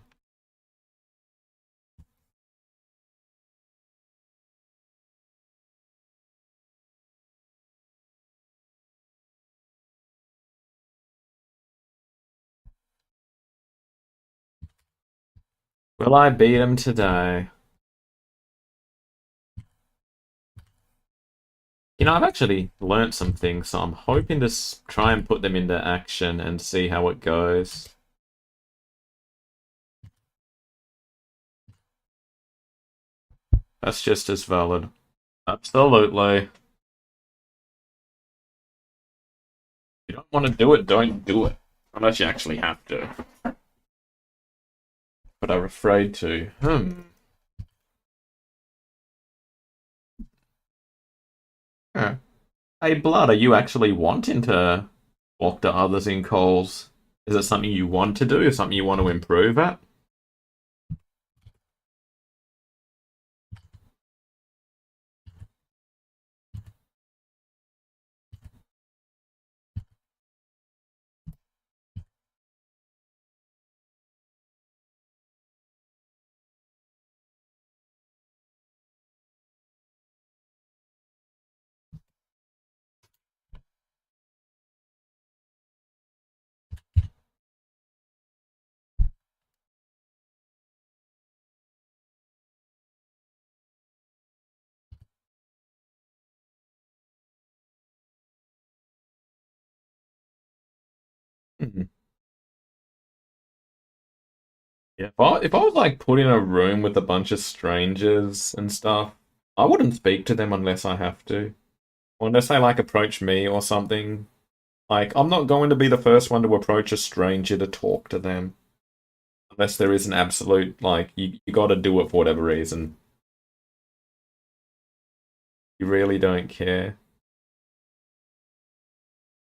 Will I beat him today? You know, I've actually learnt some things, so I'm hoping to try and put them into action and see how it goes. That's just as valid. Absolutely. If you don't want to do it, don't do it. Unless you actually have to. But I'm afraid to. Huh. Hey, Blood, are you actually wanting to talk to others in calls? Is it something you want to do? Is it something you want to improve at? Mhm. Yeah, if I was like put in a room with a bunch of strangers and stuff, I wouldn't speak to them unless I have to. Or unless they like approach me or something. Like, I'm not going to be the first one to approach a stranger to talk to them. Unless there is an absolute, like, you gotta do it for whatever reason. You really don't care.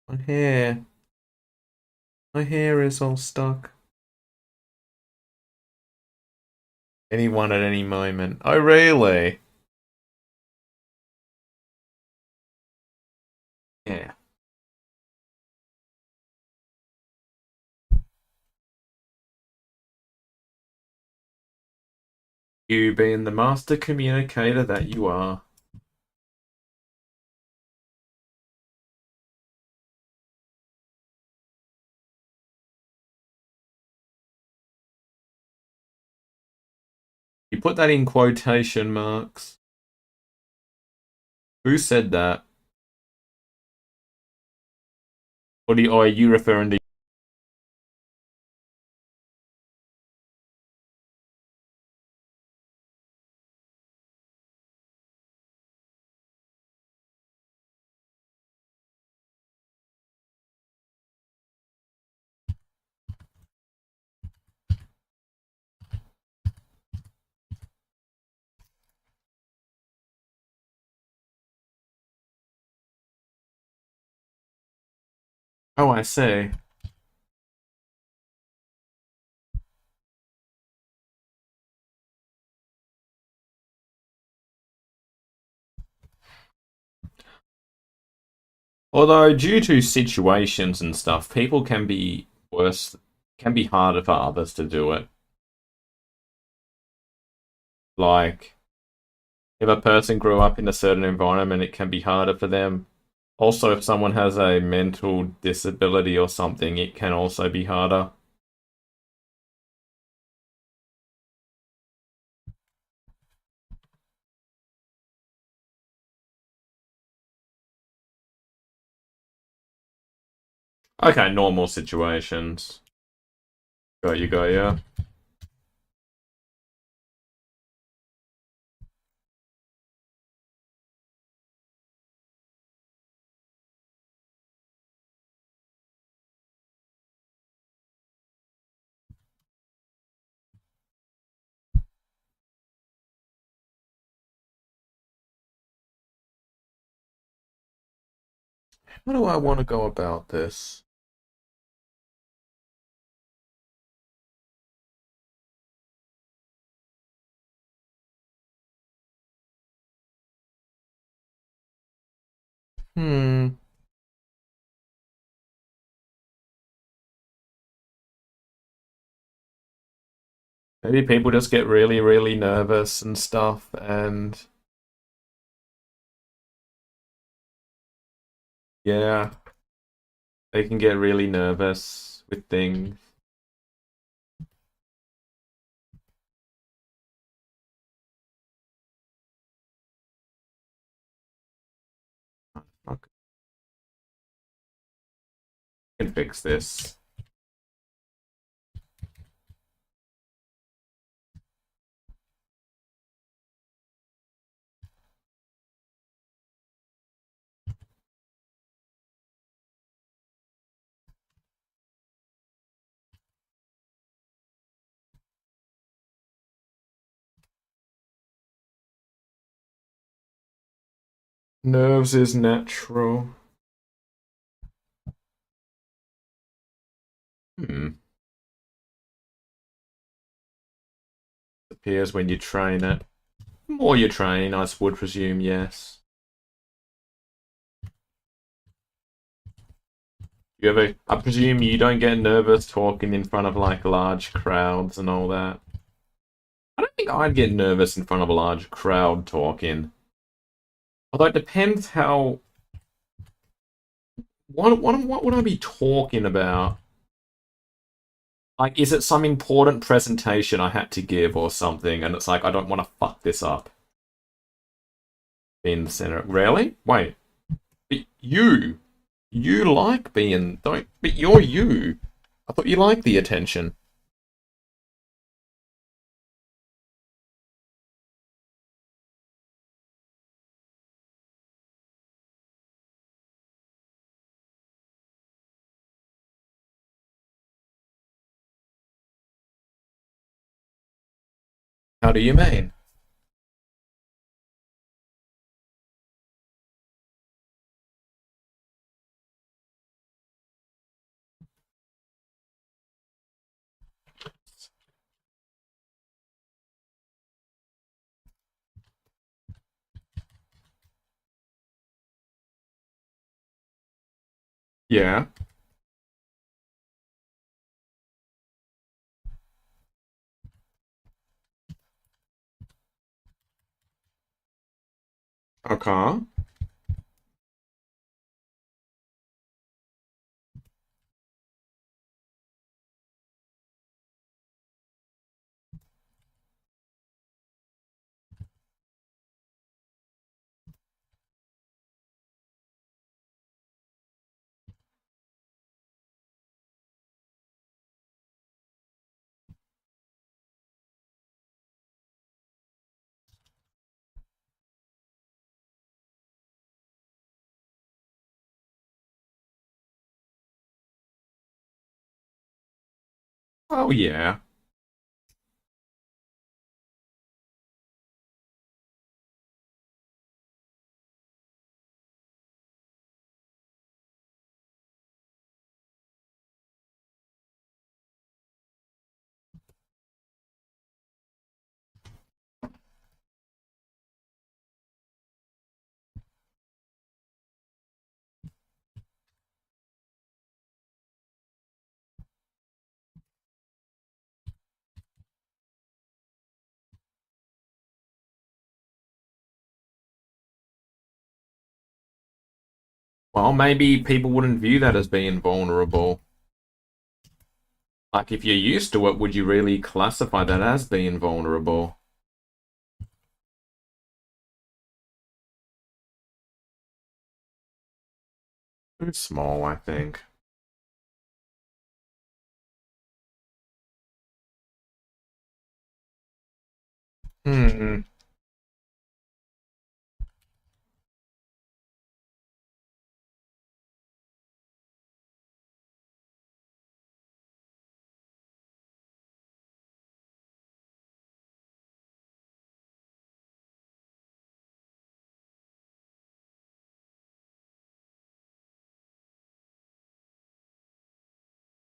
My hair. My hair is all stuck. Anyone at any moment. Oh, really? Yeah. You being the master communicator that you are. You put that in quotation marks. Who said that? Or are you referring to Oh, I see. Although, due to situations and stuff, people can be worse, can be harder for others to do it. Like, if a person grew up in a certain environment, it can be harder for them. Also, if someone has a mental disability or something, it can also be harder. Okay, normal situations. Got you. How do I want to go about this? Hmm. Maybe people just get really, really nervous and stuff, and yeah, they can get really nervous with things. I can fix this. Nerves is natural. Hmm. Appears when you train it. The more you train, I would presume, yes. You ever? I presume you don't get nervous talking in front of like large crowds and all that. I don't think I'd get nervous in front of a large crowd talking. Although it depends how. What would I be talking about? Like, is it some important presentation I had to give or something? And it's like I don't want to fuck this up in the center. Really? Wait, but you like being don't? But you're you. I thought you liked the attention. How do you mean? Yeah. Okay. Oh yeah. Well, maybe people wouldn't view that as being vulnerable. Like, if you're used to it, would you really classify that as being vulnerable? Too small, I think. Hmm.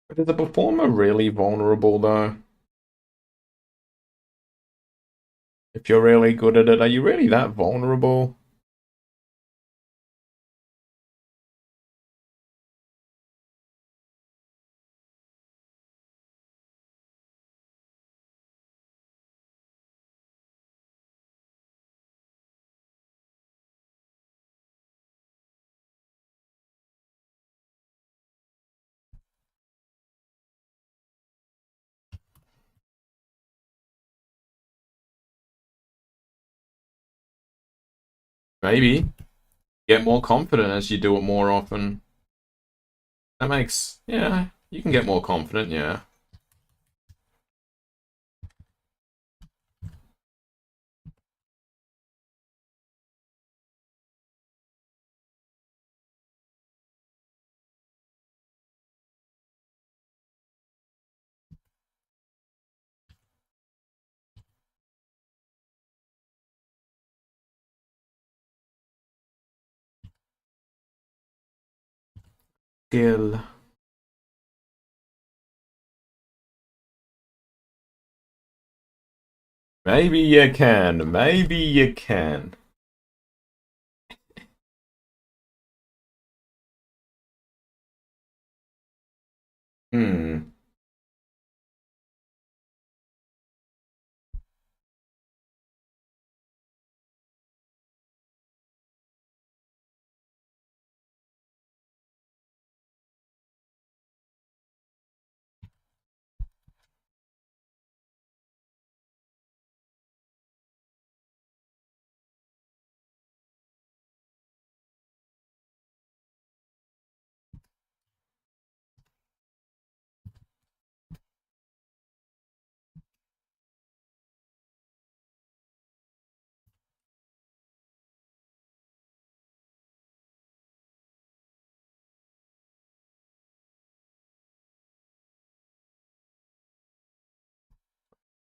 But is a performer really vulnerable, though? If you're really good at it, are you really that vulnerable? Maybe. Get more confident as you do it more often. That makes, yeah, you can get more confident, yeah. Skill. Maybe you can. Maybe you can. Hmm.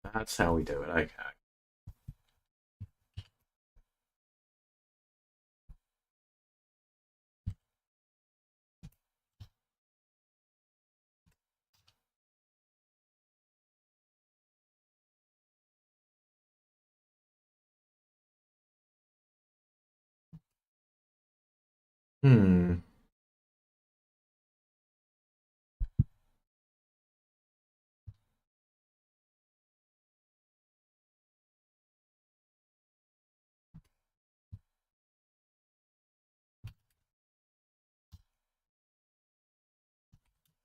'That's how we do it. Okay. Hmm.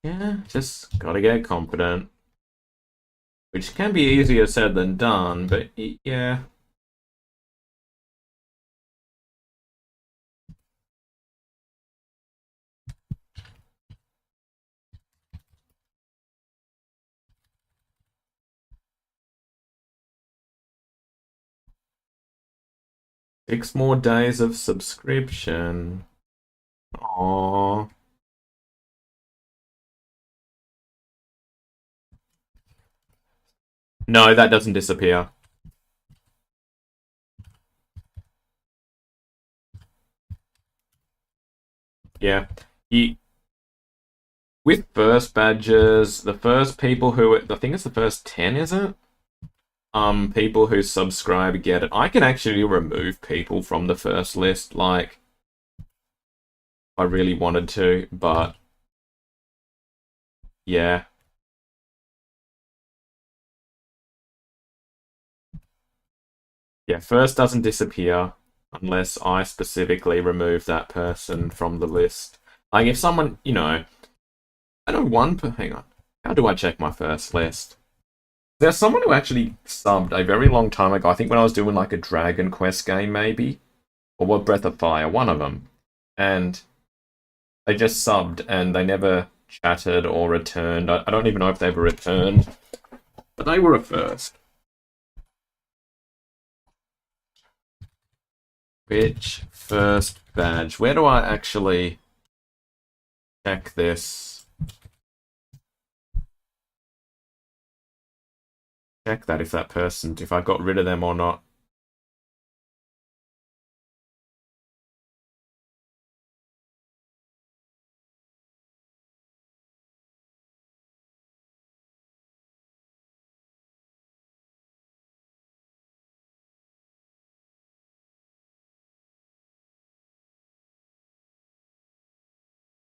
Yeah, just gotta get confident. Which can be easier said than done, but yeah. 6 more days of subscription. Aww. No, that doesn't disappear. Yeah. You, with first badges, the first people who I think it's the first 10, is it? People who subscribe get it. I can actually remove people from the first list, like I really wanted to, but yeah. Yeah, first doesn't disappear. unless I specifically remove that person from the list. Like if someone, I know hang on. How do I check my first list? There's someone who actually subbed a very long time ago. I think when I was doing like a Dragon Quest game, maybe, or what Breath of Fire, one of them, and they just subbed and they never chatted or returned. I don't even know if they ever returned, but they were a first. Which first badge? Where do I actually check this? Check that if I got rid of them or not.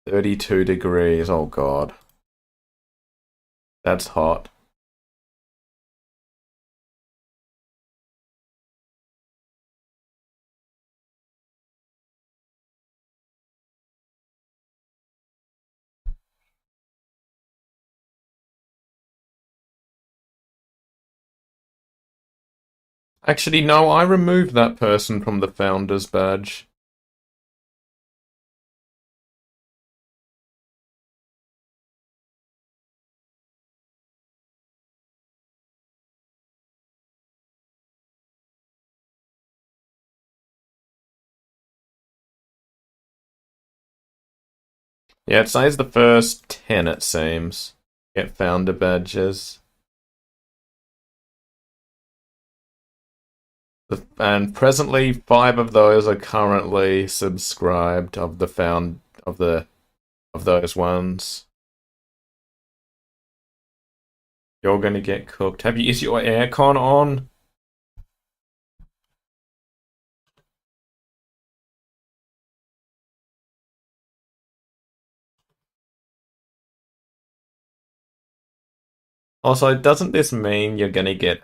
$32. Oh god. That's hot. Actually, no, I removed that person from the founder's badge. Yeah, it says the first 10, it seems. Get founder badges. And presently, 5 of those are currently subscribed of the of those ones. You're gonna get cooked. Is your aircon on? Also, doesn't this mean you're gonna get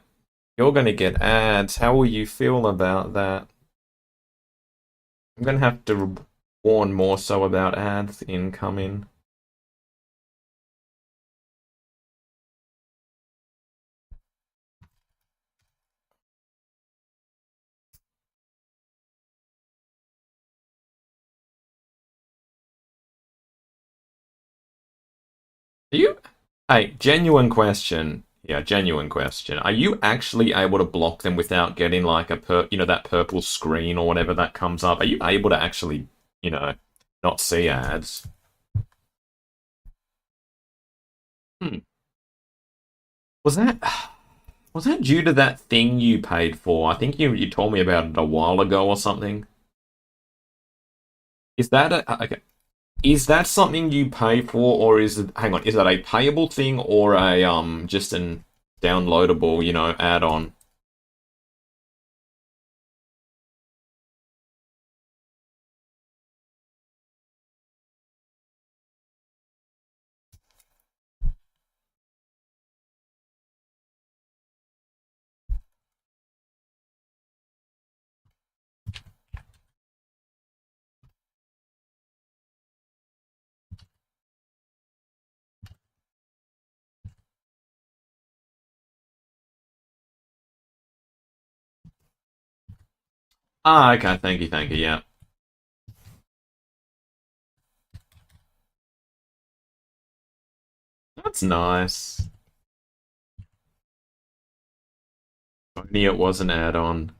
ads? How will you feel about that? I'm gonna have to warn more so about ads incoming. Hey, genuine question. Yeah, genuine question. Are you actually able to block them without getting like that purple screen or whatever that comes up? Are you able to actually, not see ads? Hmm. Was that was that due to that thing you paid for? I think you told me about it a while ago or something. Is that okay? Is that something you pay for, or is it? Hang on, is that a payable thing or a just an downloadable, add-on? Ah, okay. Thank you. Yeah, that's nice. Only it was an add-on.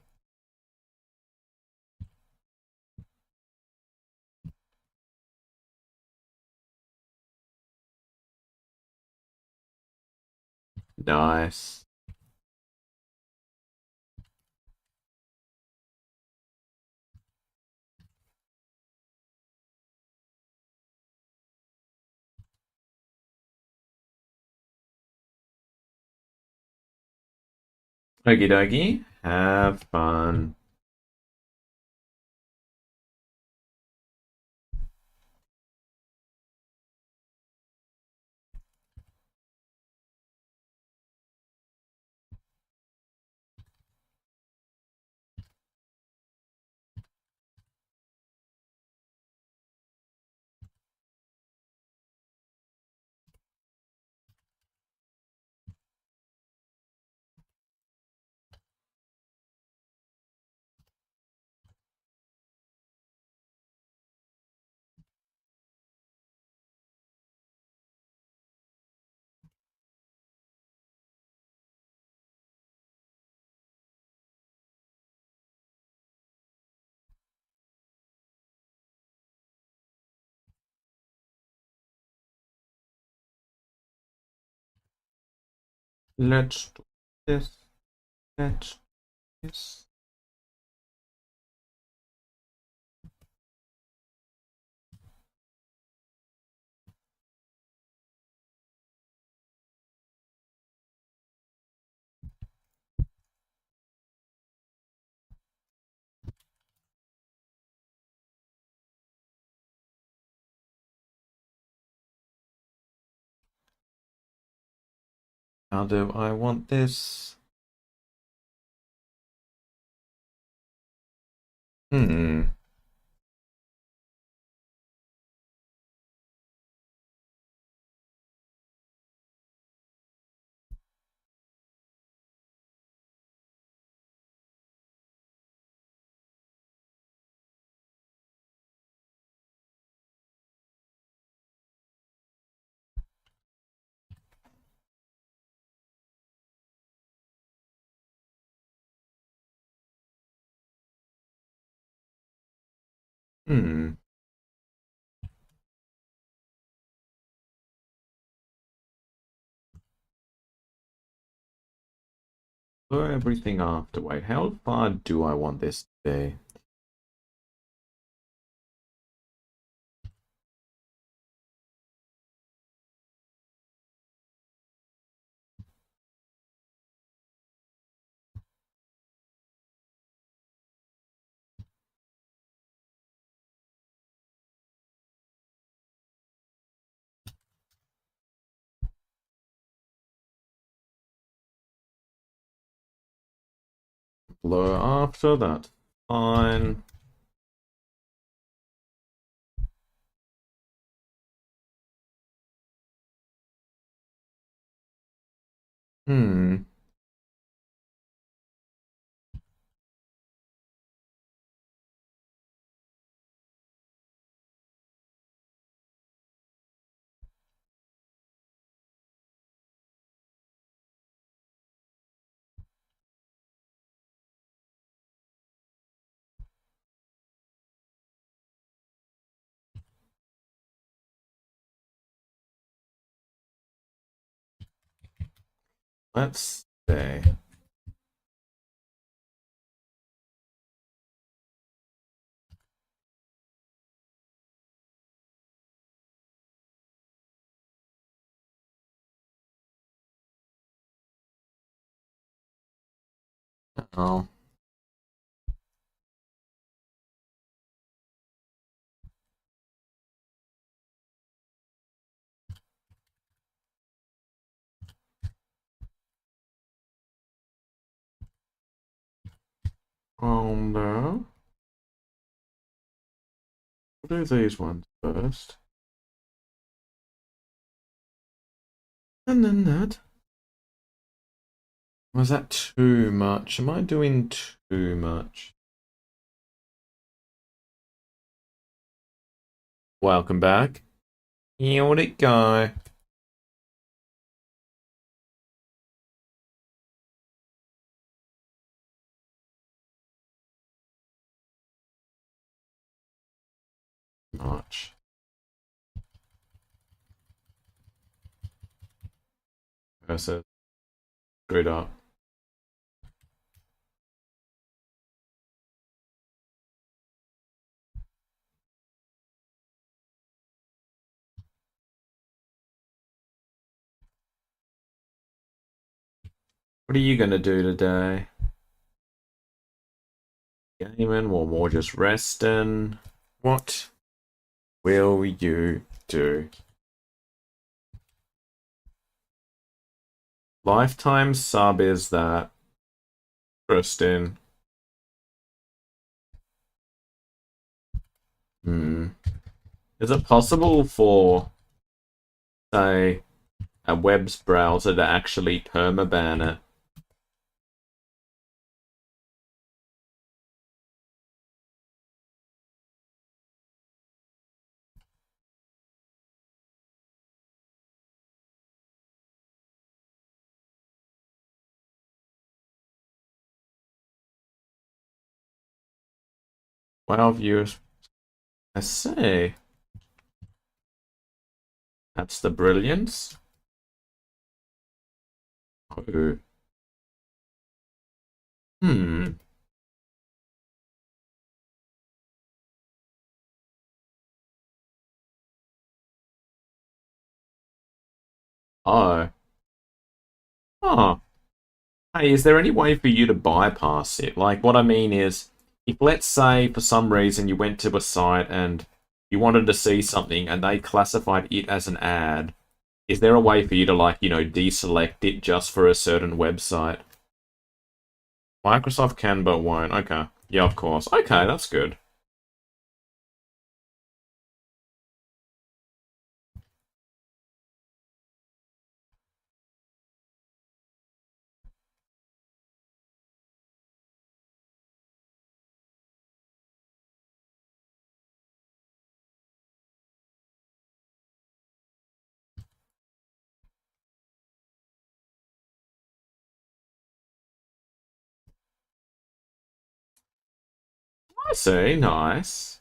Nice. Okie dokie. Have fun. Let's do this. Let's do this. How do I want this? Hmm. Hmm. For everything after. Wait, how far do I want this to be? Blur after that. Fine. Hmm. Let's see. Oh. Oh no. We'll do these ones first. And then that. Was that too much? Am I doing too much? Welcome back. How'd it go? Much. Versus screwed up. What are you gonna do today? Gaming or more just resting? What will you do? Lifetime sub is that? Interesting. Hmm. Is it possible for, say, a web browser to actually permaban it? Well, viewers, I see. That's the brilliance. Oh. Hmm. Oh. Oh. Hey, is there any way for you to bypass it? Like, what I mean is, if let's say for some reason you went to a site and you wanted to see something and they classified it as an ad, is there a way for you to, like, deselect it just for a certain website? Microsoft can but won't. Okay. Yeah, of course. Okay, that's good. I see. Nice.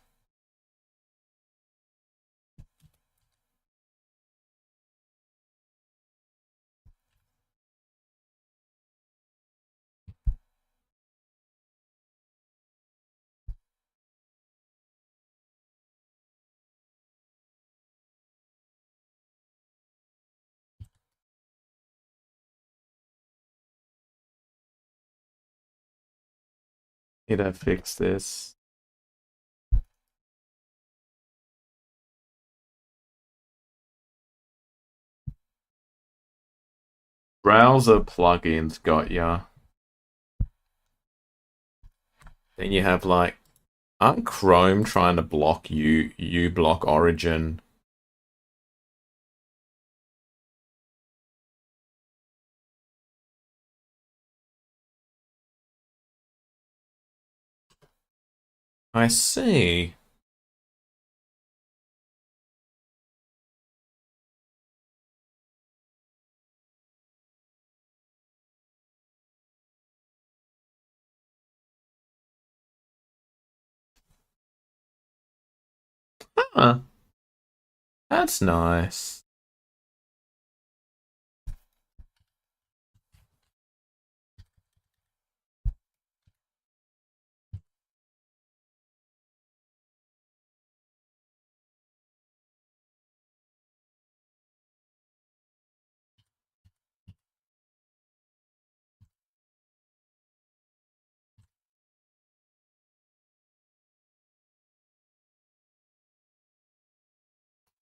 Need to fix this. Browser plugins got ya. Then you have like, aren't Chrome trying to block you block Origin? I see. Huh. That's nice.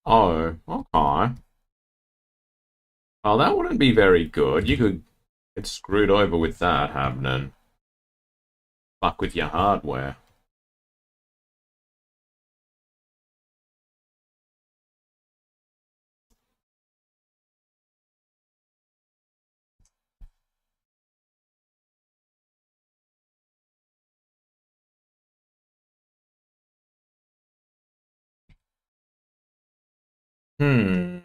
Oh, okay. Well, that wouldn't be very good. You could get screwed over with that happening. Fuck with your hardware. Hmm.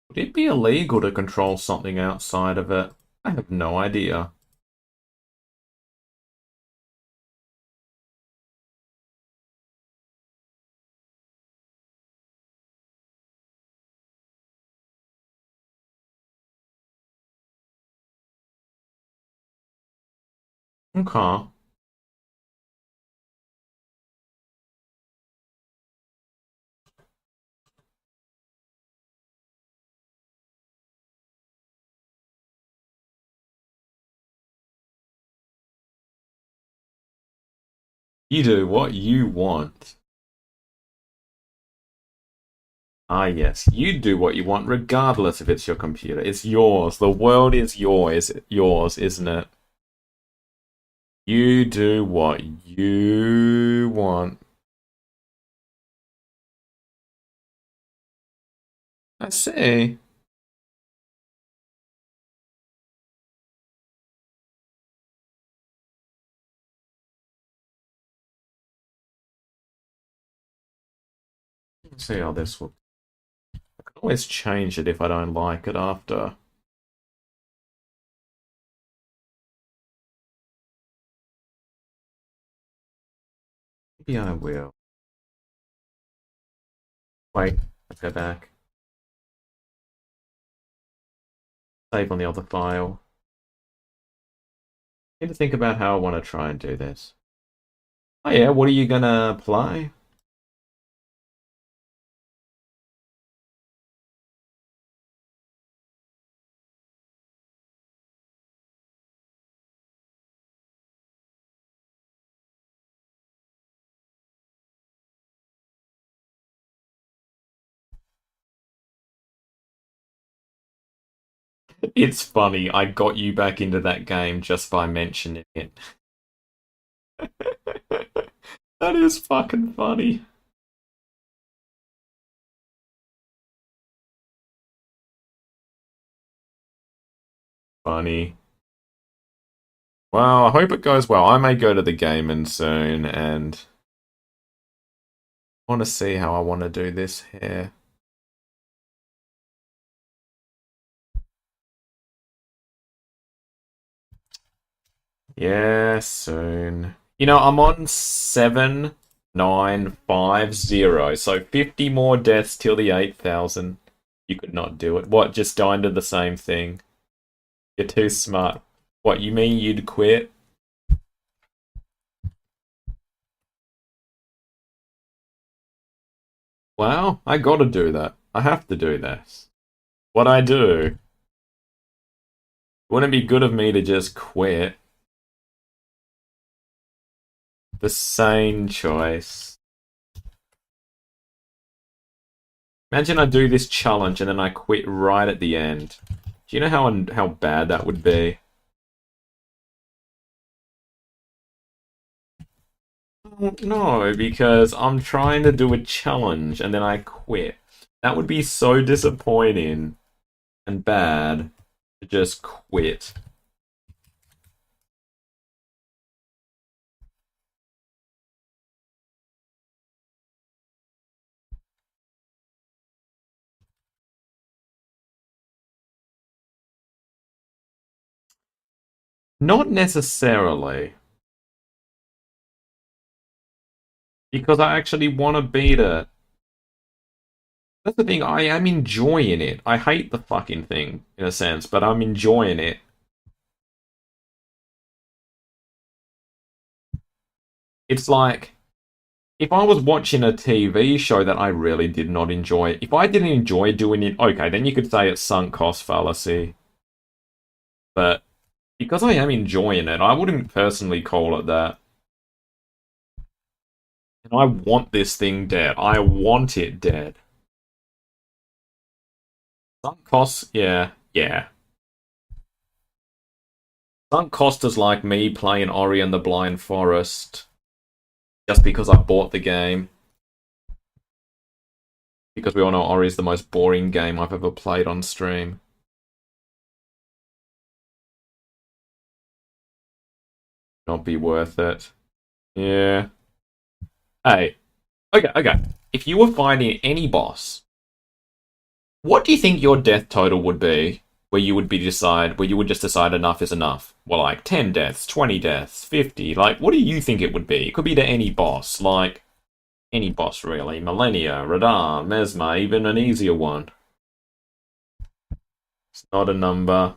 Would it be illegal to control something outside of it? I have no idea. Okay. You do what you want. Ah, yes. You do what you want, regardless if it's your computer. It's yours. The world is yours, isn't it? You do what you want. I see. Let's see how this will. I can always change it if I don't like it after. Maybe I will. Wait, let's go back. Save on the other file. Need to think about how I want to try and do this. Oh yeah, what are you gonna play? It's funny, I got you back into that game just by mentioning it. That is fucking funny. Funny. Well, I hope it goes well. I may go to the gaming soon and want to see how I want to do this here. Yeah, soon. You know, I'm on 7950, so 50 more deaths till the 8,000. You could not do it. What, just die into the same thing? You're too smart. What, you mean you'd quit? Well, I gotta do that. I have to do this. What I do? Wouldn't it be good of me to just quit? The sane choice. Imagine I do this challenge and then I quit right at the end. Do you know how bad that would be? No, because I'm trying to do a challenge and then I quit. That would be so disappointing and bad to just quit. Not necessarily, because I actually want to beat it. That's the thing, I am enjoying it. I hate the fucking thing, in a sense, but I'm enjoying it. It's like, if I was watching a TV show that I really did not enjoy, if I didn't enjoy doing it, okay, then you could say it's sunk cost fallacy. But because I am enjoying it, I wouldn't personally call it that. And I want this thing dead. I want it dead. Sunk costs, yeah, yeah. Sunk cost is like me playing Ori and the Blind Forest just because I bought the game. Because we all know Ori is the most boring game I've ever played on stream. Not be worth it. Yeah. Hey, okay. If you were fighting any boss, what do you think your death total would be? Where you would just decide enough is enough? Well, like 10 deaths, 20 deaths, 50. Like, what do you think it would be? It could be to any boss, like any boss really. Millennia, Radar, Mesmer, even an easier one. It's not a number.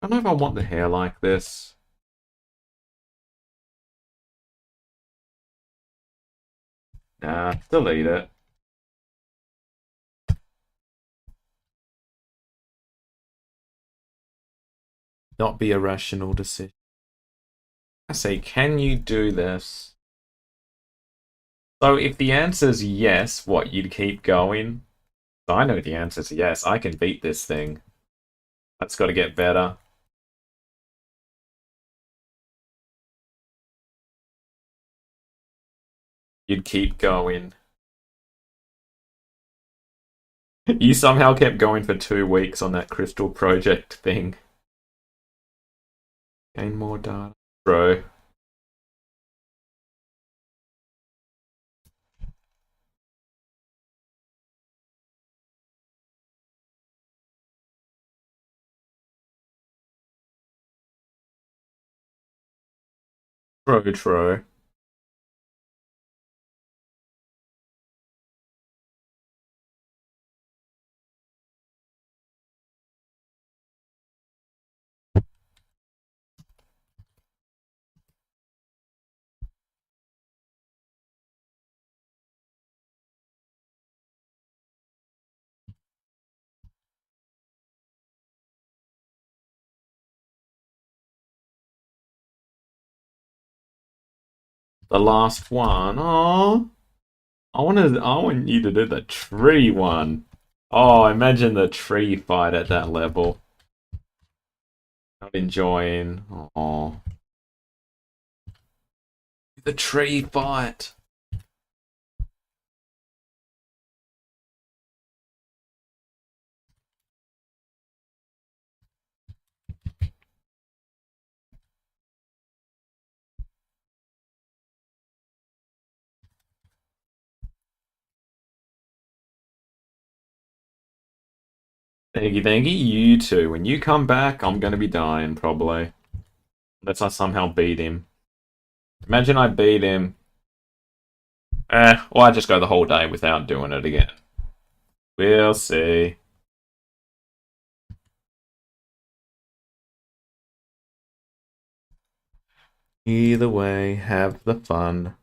I don't know if I want the hair like this. Nah, delete it. Not be a rational decision. I say, can you do this? So if the answer's yes, what, you'd keep going? I know the answer's yes, I can beat this thing. That's got to get better. You'd keep going. You somehow kept going for 2 weeks on that crystal project thing. Gain more data. Bro. True, true. The last one. Oh, I want you to do the tree one. Oh, imagine the tree fight at that level. I'm enjoying. Oh, the tree fight. Thank you, thank you. You too. When you come back, I'm gonna be dying probably. Unless I somehow beat him. Imagine I beat him. Or I just go the whole day without doing it again. We'll see. Either way, have the fun.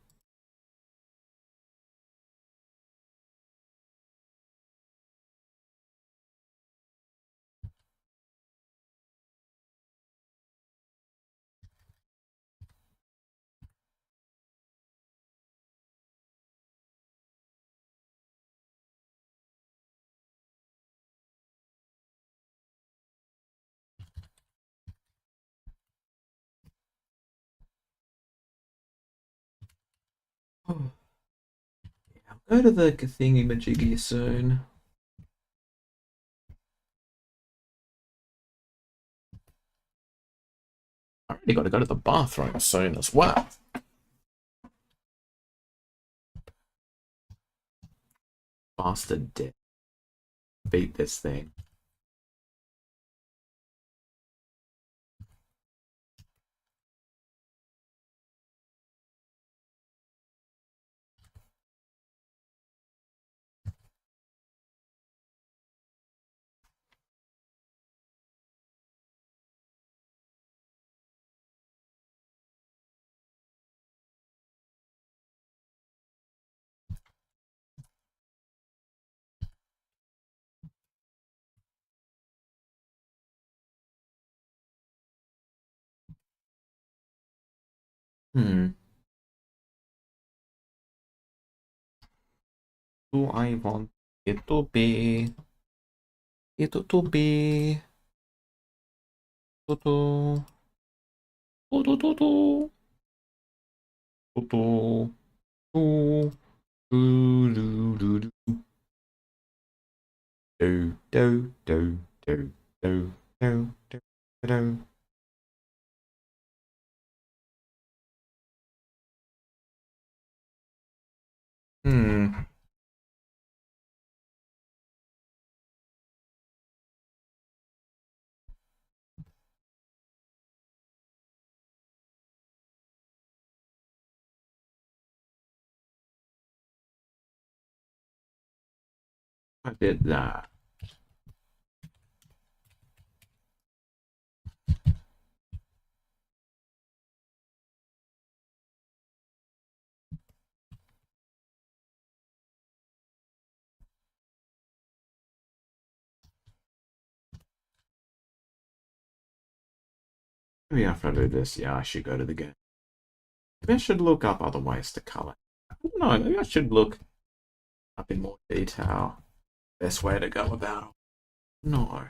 Oh, yeah, I'll go to the thingy majiggy soon. I really got to go to the bathroom soon as well. Bastard dead. Beat this thing. Hmm. Do I want it to be? It to be. To to. To to to to. To to. To. Do do do do. Do do do do do do do do. Hmm. I did that. Maybe after I do this, yeah, I should go to the game. Maybe I should look up other ways to color. I don't know. Maybe I should look up in more detail. Best way to go about it. No.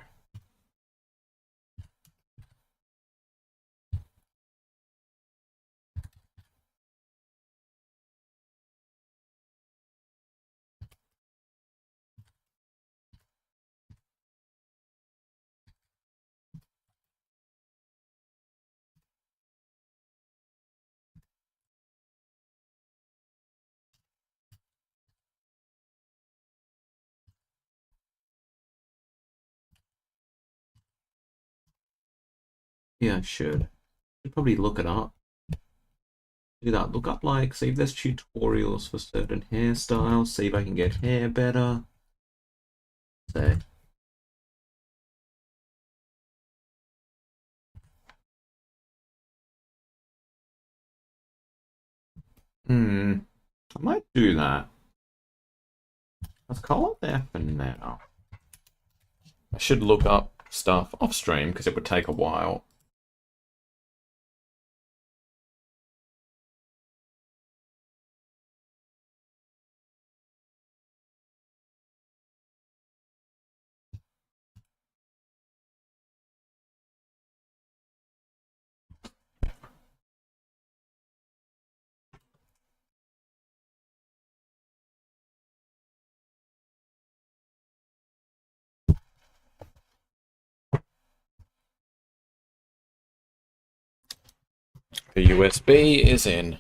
Yeah, I should. Should probably look it up. do that. Look up, like, see if there's tutorials for certain hairstyles. See if I can get hair better. So. I might do that. Let's call it there for now. I should look up stuff off stream because it would take a while. The USB is in.